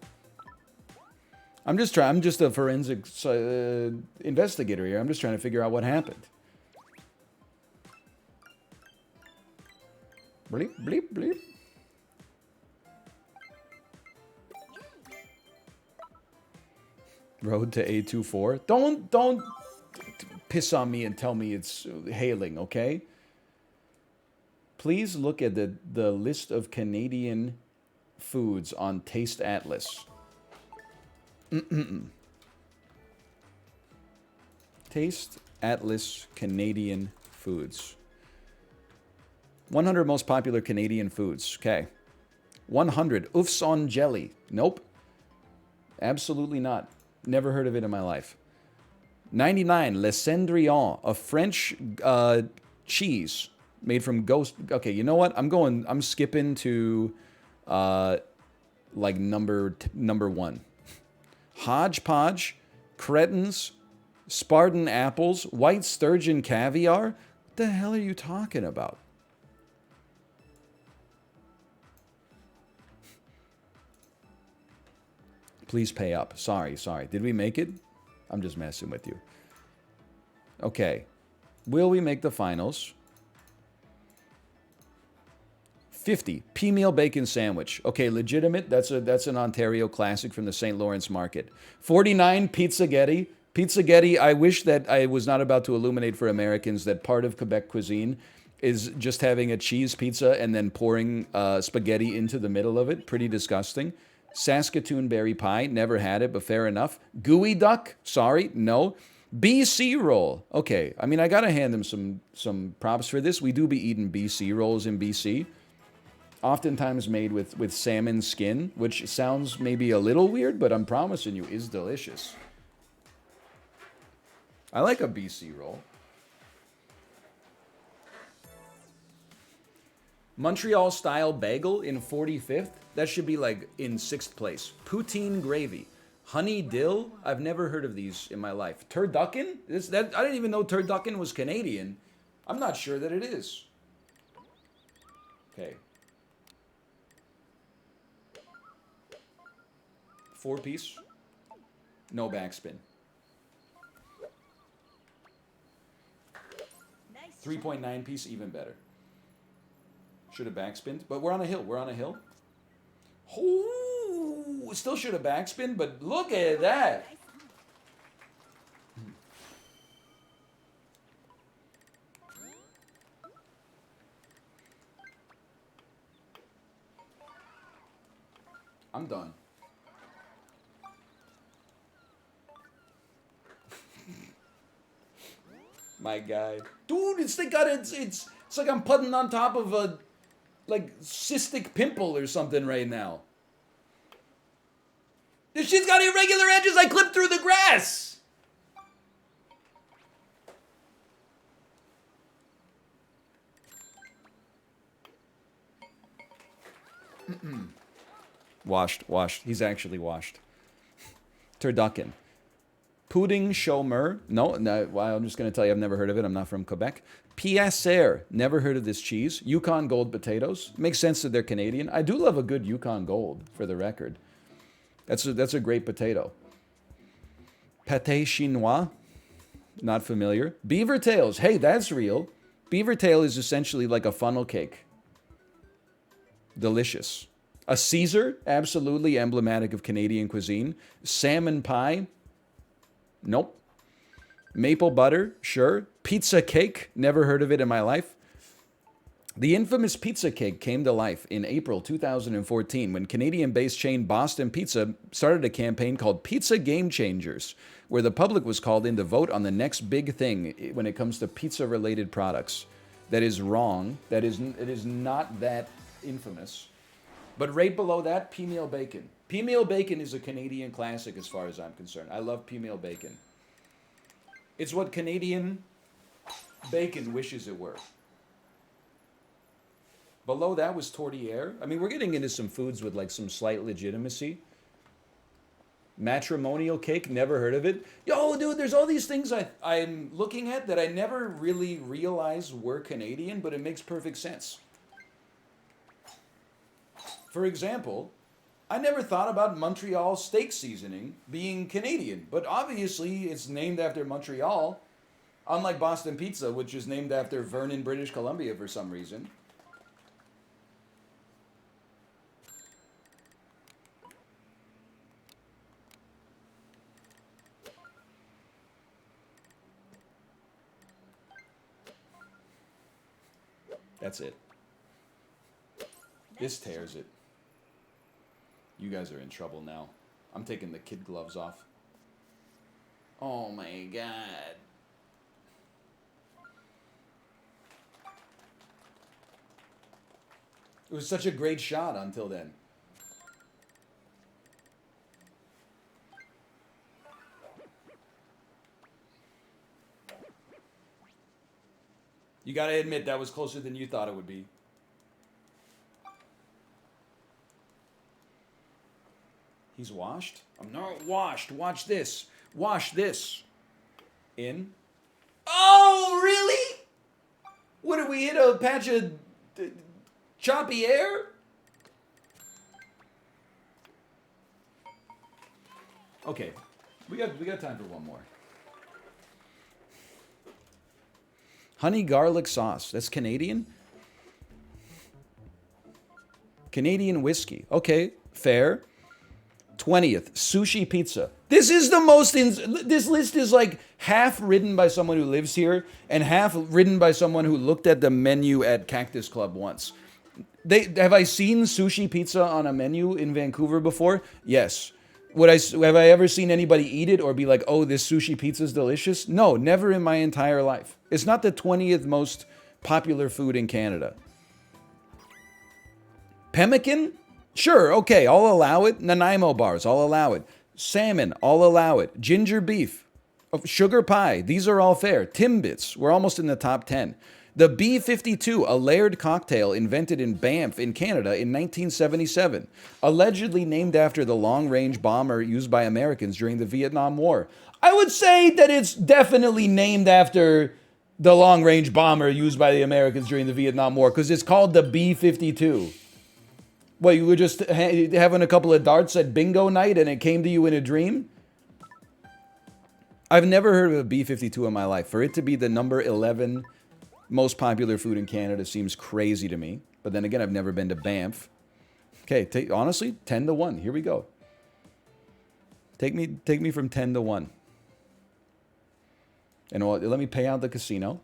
I'm just a forensic investigator here. I'm just trying to figure out what happened. Bleep, bleep, bleep. Road to A24. Don't piss on me and tell me it's hailing, okay? Please look at the list of Canadian foods on Taste Atlas. Taste Atlas Canadian foods. 100 most popular Canadian foods. Okay. 100 oufs on jelly. Nope. Absolutely not. Never heard of it in my life. 99 Le Cendrillon, a French cheese made from ghost. Okay, you know what? I'm skipping to like number 1. Hodgepodge, cretins, Spartan apples, white sturgeon caviar. What the hell are you talking about? Please pay up. Sorry. Did we make it? I'm just messing with you. Okay. Will we make the finals? 50. Pea meal bacon sandwich. Okay, legitimate. That's an Ontario classic from the St. Lawrence market. 49. Pizzaghetti. Pizzaghetti, I wish that I was not about to illuminate for Americans that part of Quebec cuisine is just having a cheese pizza and then pouring spaghetti into the middle of it. Pretty disgusting. Saskatoon berry pie. Never had it, but fair enough. Gooey duck. Sorry, no. BC roll. Okay, I mean, I gotta hand them some props for this. We do be eating BC rolls in BC. Oftentimes made with salmon skin, which sounds maybe a little weird, but I'm promising you is delicious. I like a BC roll. Montreal style bagel in 45th. That should be like in 6th place. Poutine gravy. Honey dill. I've never heard of these in my life. Turducken? I didn't even know turducken was Canadian. I'm not sure that it is. Okay. 4-piece. No backspin. 3.9 piece, even better. Should have backspinned, but we're on a hill. We're on a hill. Oh, still should have backspinned, but look at that. I'm done. My guy. Dude, it's like I'm putting on top of a like cystic pimple or something right now. This shit's got irregular edges. I clipped through the grass. Washed. He's actually washed. Turducken. Pudding chômeur. No, well, I'm just going to tell you I've never heard of it. I'm not from Quebec. Piacer. Never heard of this cheese. Yukon Gold potatoes. Makes sense that they're Canadian. I do love a good Yukon Gold, for the record. That's a great potato. Pâté chinois. Not familiar. Beaver tails. Hey, that's real. Beaver tail is essentially like a funnel cake. Delicious. A Caesar. Absolutely emblematic of Canadian cuisine. Salmon pie. Nope. Maple butter, sure. Pizza cake, never heard of it in my life. The infamous pizza cake came to life in April 2014 when Canadian-based chain Boston Pizza started a campaign called Pizza Game Changers, where the public was called in to vote on the next big thing when it comes to pizza-related products. That is wrong. It is not that infamous. But right below that, pea meal bacon. Pea meal bacon is a Canadian classic as far as I'm concerned. I love pea meal bacon. It's what Canadian bacon wishes it were. Below that was tourtière. I mean, we're getting into some foods with like some slight legitimacy. Matrimonial cake, never heard of it. Yo, dude, there's all these things I'm looking at that I never really realized were Canadian, but it makes perfect sense. For example, I never thought about Montreal steak seasoning being Canadian, but obviously it's named after Montreal, unlike Boston Pizza, which is named after Vernon, British Columbia for some reason. That's it. This tears it. You guys are in trouble now. I'm taking the kid gloves off. Oh my god. It was such a great shot until then. You gotta admit that was closer than you thought it would be. He's washed? I'm not washed. Watch this. Wash this. In. Oh, really? What, did we hit a patch of choppy air? Okay. We got time for one more. Honey garlic sauce. That's Canadian? Canadian whiskey. Okay, fair. 20th, sushi pizza. This is the most... this list is like half written by someone who lives here and half written by someone who looked at the menu at Cactus Club once. Have I seen sushi pizza on a menu in Vancouver before? Yes. Have I ever seen anybody eat it or be like, oh, this sushi pizza is delicious? No, never in my entire life. It's not the 20th most popular food in Canada. Pemmican? Sure, okay, I'll allow it. Nanaimo bars, I'll allow it. Salmon, I'll allow it. Ginger beef, sugar pie, these are all fair. Timbits, we're almost in the top 10. The B-52, a layered cocktail invented in Banff in Canada in 1977, allegedly named after the long-range bomber used by Americans during the Vietnam War. I would say that it's definitely named after the long-range bomber used by the Americans during the Vietnam War, because it's called the B-52. What, you were just having a couple of darts at bingo night and it came to you in a dream? I've never heard of a B-52 in my life. For it to be the number 11 most popular food in Canada seems crazy to me. But then again, I've never been to Banff. Okay, honestly, 10 to 1. Here we go. Take me from 10 to 1. And let me pay out the casino.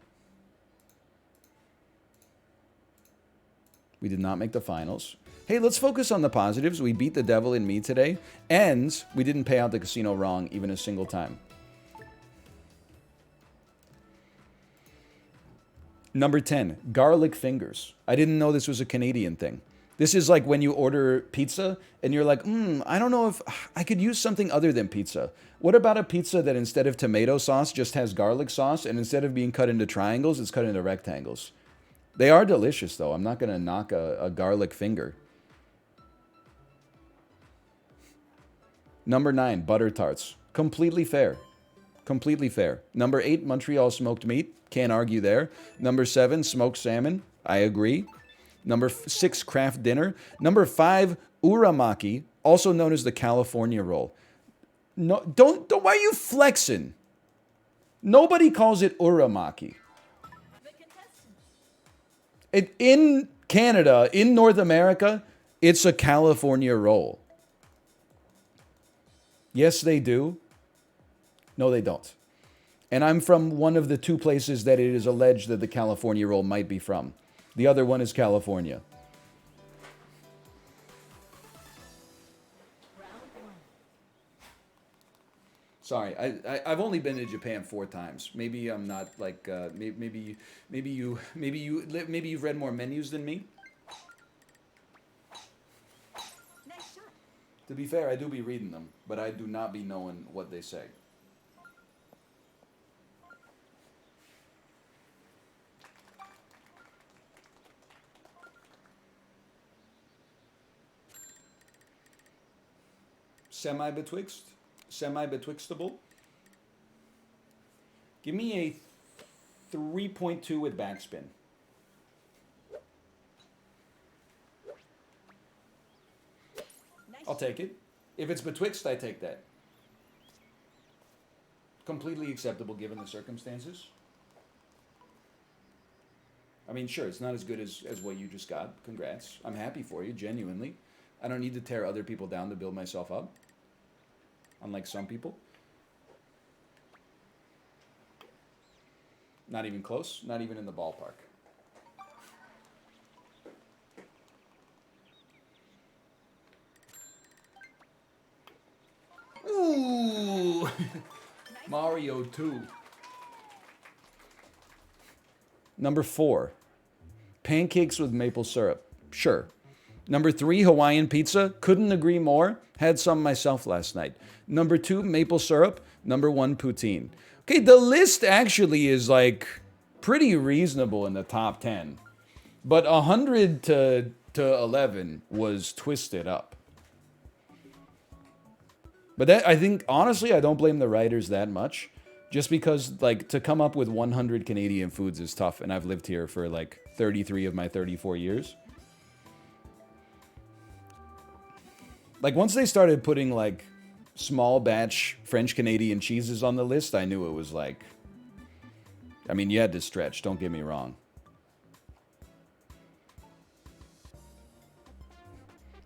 We did not make the finals. Hey, let's focus on the positives. We beat the devil in me today, and we didn't pay out the casino wrong even a single time. Number 10, garlic fingers. I didn't know this was a Canadian thing. This is like when you order pizza, and you're like, I don't know if I could use something other than pizza. What about a pizza that instead of tomato sauce just has garlic sauce, and instead of being cut into triangles, it's cut into rectangles? They are delicious, though. I'm not going to knock a garlic finger. Number 9, butter tarts. Completely fair. Completely fair. Number 8, Montreal smoked meat. Can't argue there. Number 7, smoked salmon. I agree. Number 6, craft dinner. Number 5, uramaki, also known as the California roll. No, don't. Why are you flexing? Nobody calls it uramaki. In Canada, in North America, it's a California roll. Yes, they do. No, they don't. And I'm from one of the 2 places that it is alleged that the California roll might be from. The other one is California. Sorry, I've only been to Japan 4 times. Maybe I'm not like maybe you've read more menus than me.
Nice shot.
To be fair, I do be reading them, but I do not be knowing what they say. Semi-betwixt? Semi-betwixtable? Give me a 3.2 with backspin.
Nice.
I'll take it. If it's betwixt, I take that. Completely acceptable given the circumstances. I mean, sure, it's not as good as what you just got. Congrats. I'm happy for you, genuinely. I don't need to tear other people down to build myself up. Unlike some people. Not even close. Not even in the ballpark. Ooh! Mario 2. Number 4. Pancakes with maple syrup. Sure. Number 3, Hawaiian pizza. Couldn't agree more. Had some myself last night. Number 2, maple syrup. Number 1, poutine. Okay, the list actually is like pretty reasonable in the top 10. But 100 to 11 was twisted up. But that, I think, honestly, I don't blame the writers that much. Just because, like, to come up with 100 Canadian foods is tough. And I've lived here for, like, 33 of my 34 years. Like, once they started putting, like, small batch French-Canadian cheeses on the list, I knew it was, like... I mean, you had to stretch, don't get me wrong.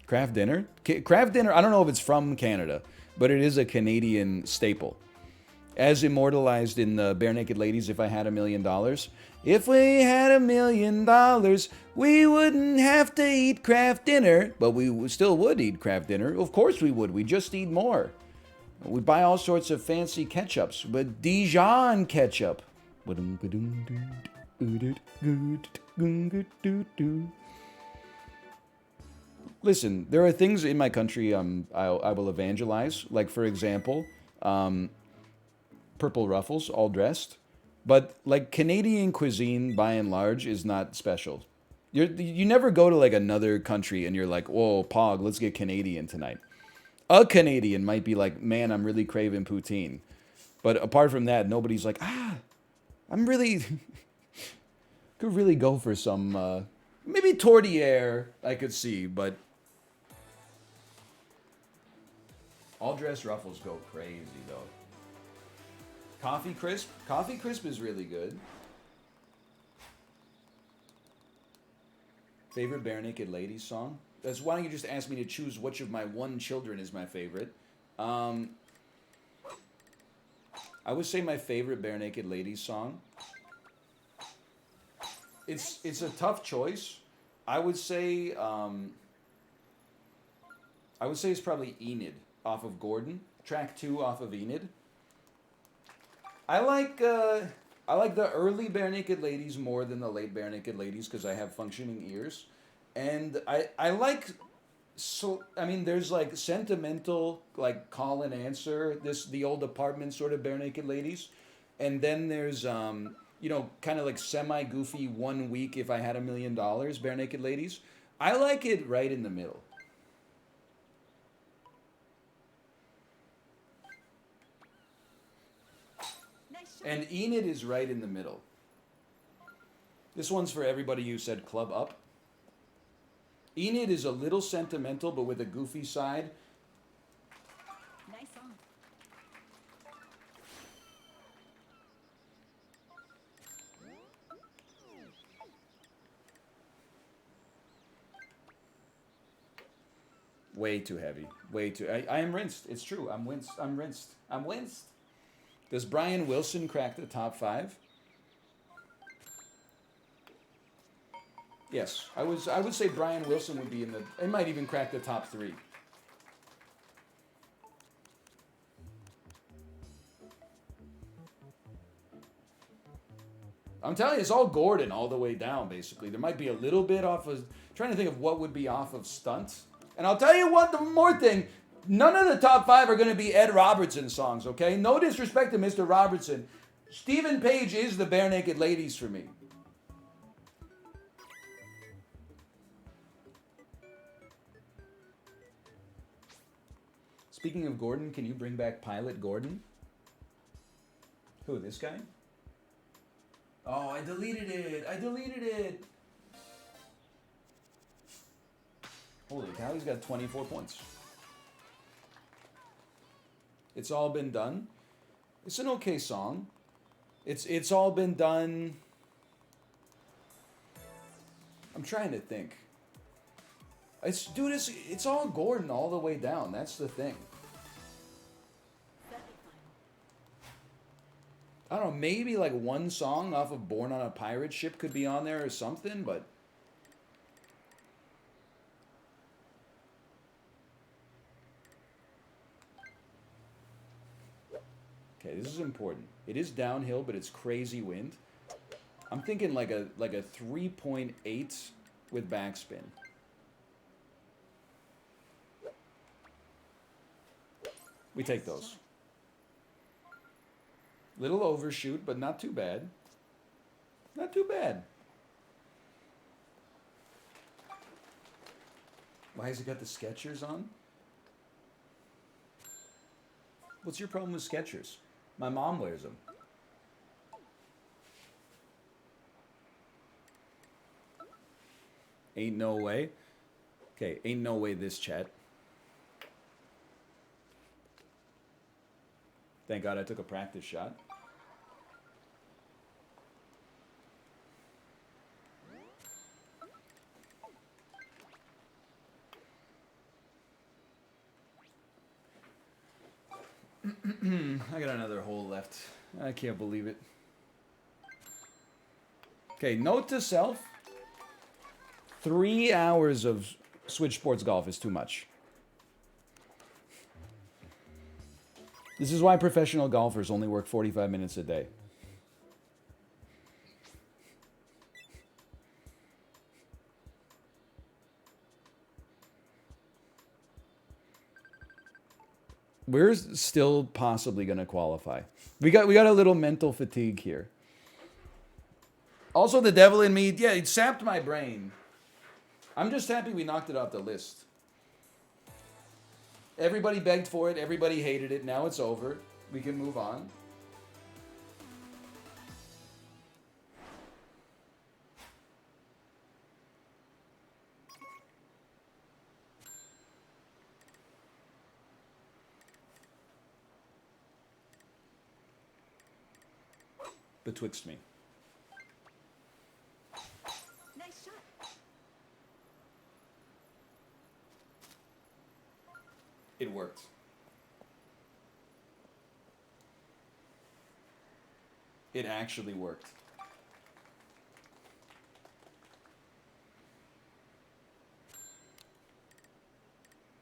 Kraft dinner? Kraft dinner, I don't know if it's from Canada, but it is a Canadian staple. As immortalized in the Barenaked Ladies, If I Had $1 Million. If we had $1 million, we wouldn't have to eat Kraft dinner, but we still would eat Kraft dinner. Of course we would. We just eat more. We buy all sorts of fancy ketchups, but Dijon ketchup. Listen, there are things in my country I will evangelize. Like, for example, purple ruffles, all dressed. But, like, Canadian cuisine, by and large, is not special. You never go to, like, another country and you're like, whoa, Pog, let's get Canadian tonight. A Canadian might be like, man, I'm really craving poutine. But apart from that, nobody's like, I'm really... could really go for some, maybe tourtière I could see, but... all dressed ruffles go crazy, though. Coffee Crisp? Coffee Crisp is really good. Favorite Barenaked Ladies song? That's why don't you just ask me to choose which of my one children is my favorite. I would say my favorite Barenaked Ladies song. It's a tough choice. I would say it's probably Enid off of Gordon. Track 2 off of Enid. I like the early Barenaked Ladies more than the late Barenaked Ladies because I have functioning ears. And I like, so I mean there's like sentimental, like call and answer, the old apartment sort of Barenaked Ladies. And then there's you know, kind of like semi-goofy 1 week If I Had $1 Million Barenaked Ladies. I like it right in the middle. And Enid is right in the middle. This one's for everybody who said Club Up. Enid is a little sentimental, but with a goofy side.
Nice song.
Way too heavy. Way too... I am rinsed. It's true. I'm rinsed. I'm rinsed. I'm rinsed. Does Brian Wilson crack the top 5? Yes. I would say Brian Wilson would be in the... it might even crack the top 3. I'm telling you, it's all Gordon all the way down, basically. There might be a little bit off of... trying to think of what would be off of Stunt. And I'll tell you one more thing. None of the top 5 are going to be Ed Robertson songs, okay? No disrespect to Mr. Robertson. Stephen Page is the Barenaked Ladies for me. Speaking of Gordon, can you bring back Pilot Gordon? Who, this guy? Oh, I deleted it. I deleted it. Holy cow, he's got 24 points. It's All Been Done. It's an okay song. It's All Been Done. I'm trying to think. It's all Gordon all the way down. That's the thing. I don't know, maybe like one song off of Born on a Pirate Ship could be on there or something, but... okay, this is important. It is downhill, but it's crazy wind. I'm thinking like a 3.8 with backspin. We take those. Little overshoot, but not too bad. Not too bad. Why has it got the Skechers on? What's your problem with Skechers? My mom wears them. Ain't no way. Okay, ain't no way this chat. Thank God I took a practice shot. I got another hole left. I can't believe it. Okay, note to self. 3 hours of Switch Sports Golf is too much. This is why professional golfers only work 45 minutes a day. We're still possibly going to qualify. We got a little mental fatigue here. Also, the devil in me, yeah, it sapped my brain. I'm just happy we knocked it off the list. Everybody begged for it. Everybody hated it. Now it's over. We can move on. Betwixt me.
Nice shot.
It worked. It actually worked.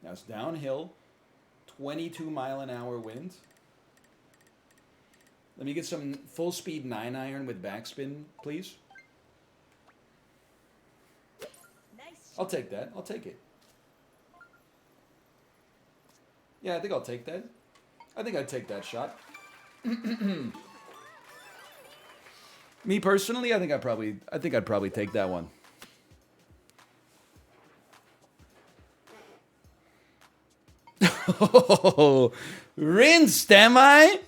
Now it's downhill, 22-mile-an-hour wind. Let me get some full speed 9-iron with backspin, please.
Nice.
I'll take that. I'll take it. Yeah, I think I'll take that. I think I'd take that shot. Me personally, I think I'd probably take that one. Oh, rinsed, am I?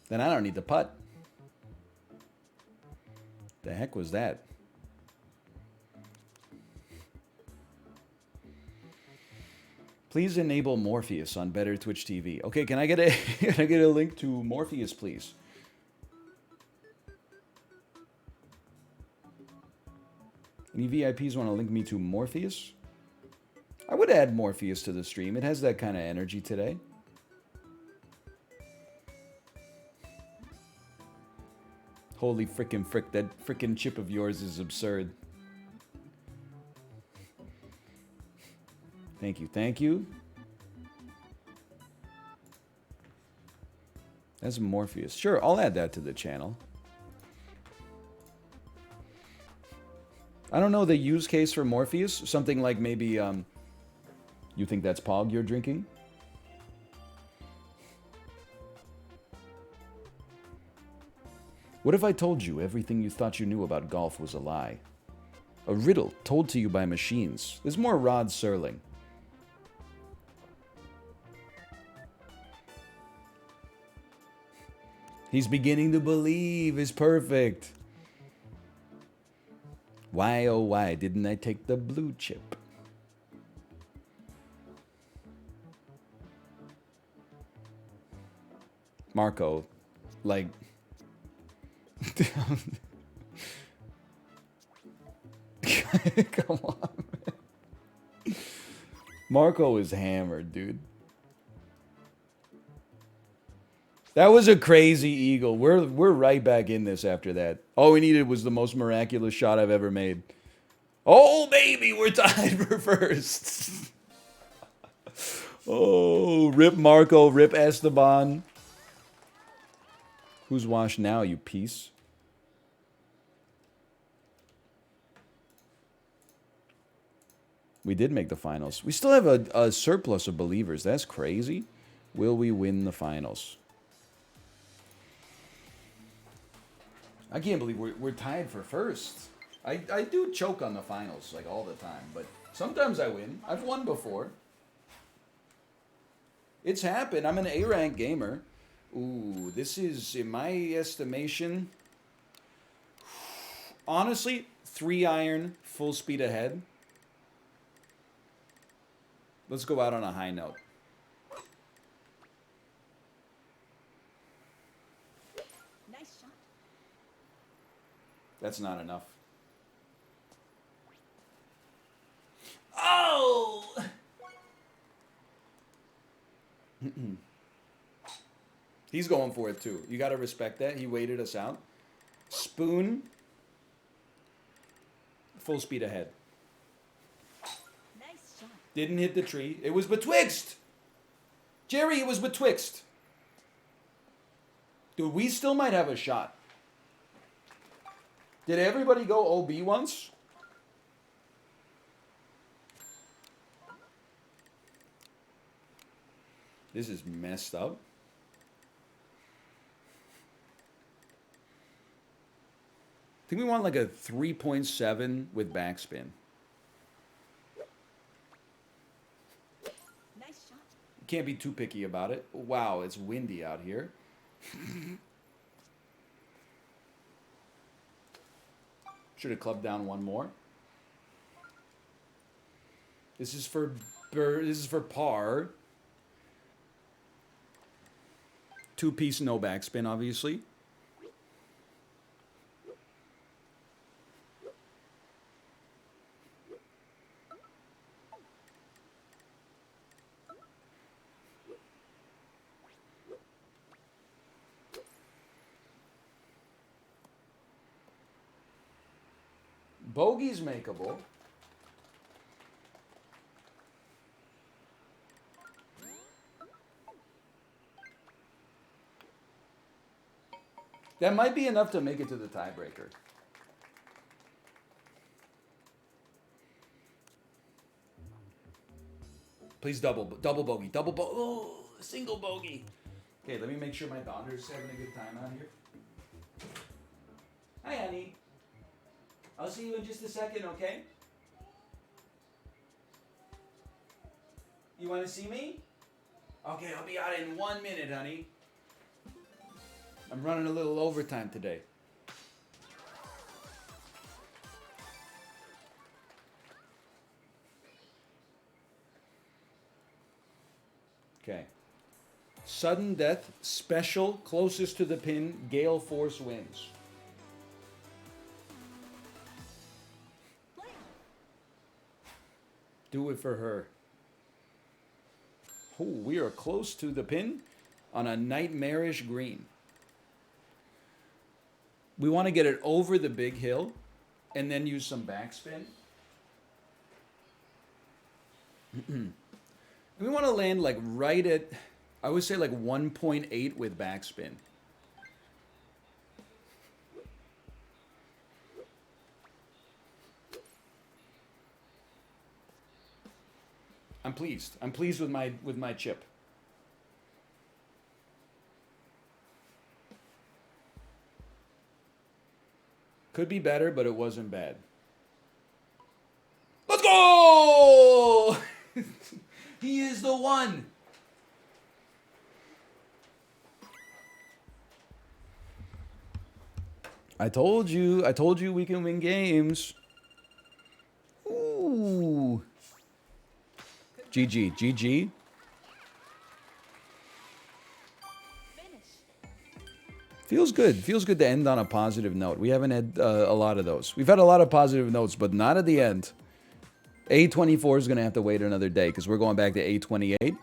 Then I don't need the putt. The heck was that? Please enable Morpheus on Better Twitch TV. Okay, can I get a can I get a link to Morpheus, please? Any VIPs want to link me to Morpheus? I would add Morpheus to the stream. It has that kind of energy today. Holy frickin' frick, that frickin' chip of yours is absurd. Thank you, thank you. That's Morpheus. Sure, I'll add that to the channel. I don't know the use case for Morpheus. Something like maybe, you think that's Pog you're drinking? What if I told you everything you thought you knew about golf was a lie? A riddle told to you by machines. There's more Rod Serling. He's beginning to believe is perfect. Why, oh why, didn't I take the blue chip? Marco, like... Come on, man. Marco is hammered, dude. That was a crazy eagle. We're right back in this after that. All we needed was the most miraculous shot I've ever made. Oh, baby, we're tied for first. Oh, rip Marco, rip Esteban. Who's washed now, you piece? We did make the finals. We still have a surplus of believers. That's crazy. Will we win the finals? I can't believe we're tied for first. I do choke on the finals like all the time, but sometimes I win. I've won before. It's happened. I'm an A-rank gamer. Ooh, this is, in my estimation, honestly, 3-iron, full speed ahead. Let's go out on a high note.
Nice shot.
That's not enough. He's going for it too. You got to respect that. He waited us out. Spoon. Full speed ahead.
Nice shot.
Didn't hit the tree. It was betwixt. Jerry, it was betwixt. Dude, we still might have a shot. Did everybody go OB once? This is messed up. I think we want like a 3.7 with backspin.
Nice shot.
Can't be too picky about it. Wow, it's windy out here. Should have clubbed down one more. This is for par. Two-piece no backspin, obviously. Bogey's makeable. That might be enough to make it to the tiebreaker. Please double bogey, oh, single bogey. Okay, let me make sure my daughter's having a good time out here. Hi, honey. I'll see you in just a second, okay? You want to see me? Okay, I'll be out in 1 minute, honey. I'm running a little overtime today. Okay. Sudden death, special, closest to the pin, gale force wins. Do it for her. Oh, we are close to the pin on a nightmarish green. We want to get it over the big hill and then use some backspin. We want to land like right at, I would say like 1.8 with backspin. I'm pleased. I'm pleased with my chip. Could be better, but it wasn't bad. Let's go! He is the one. I told you we can win games. Ooh. GG, GG. Feels good. Feels good to end on a positive note. We haven't had a lot of those. We've had a lot of positive notes, but not at the end. A24 is going to have to wait another day because we're going back to A28.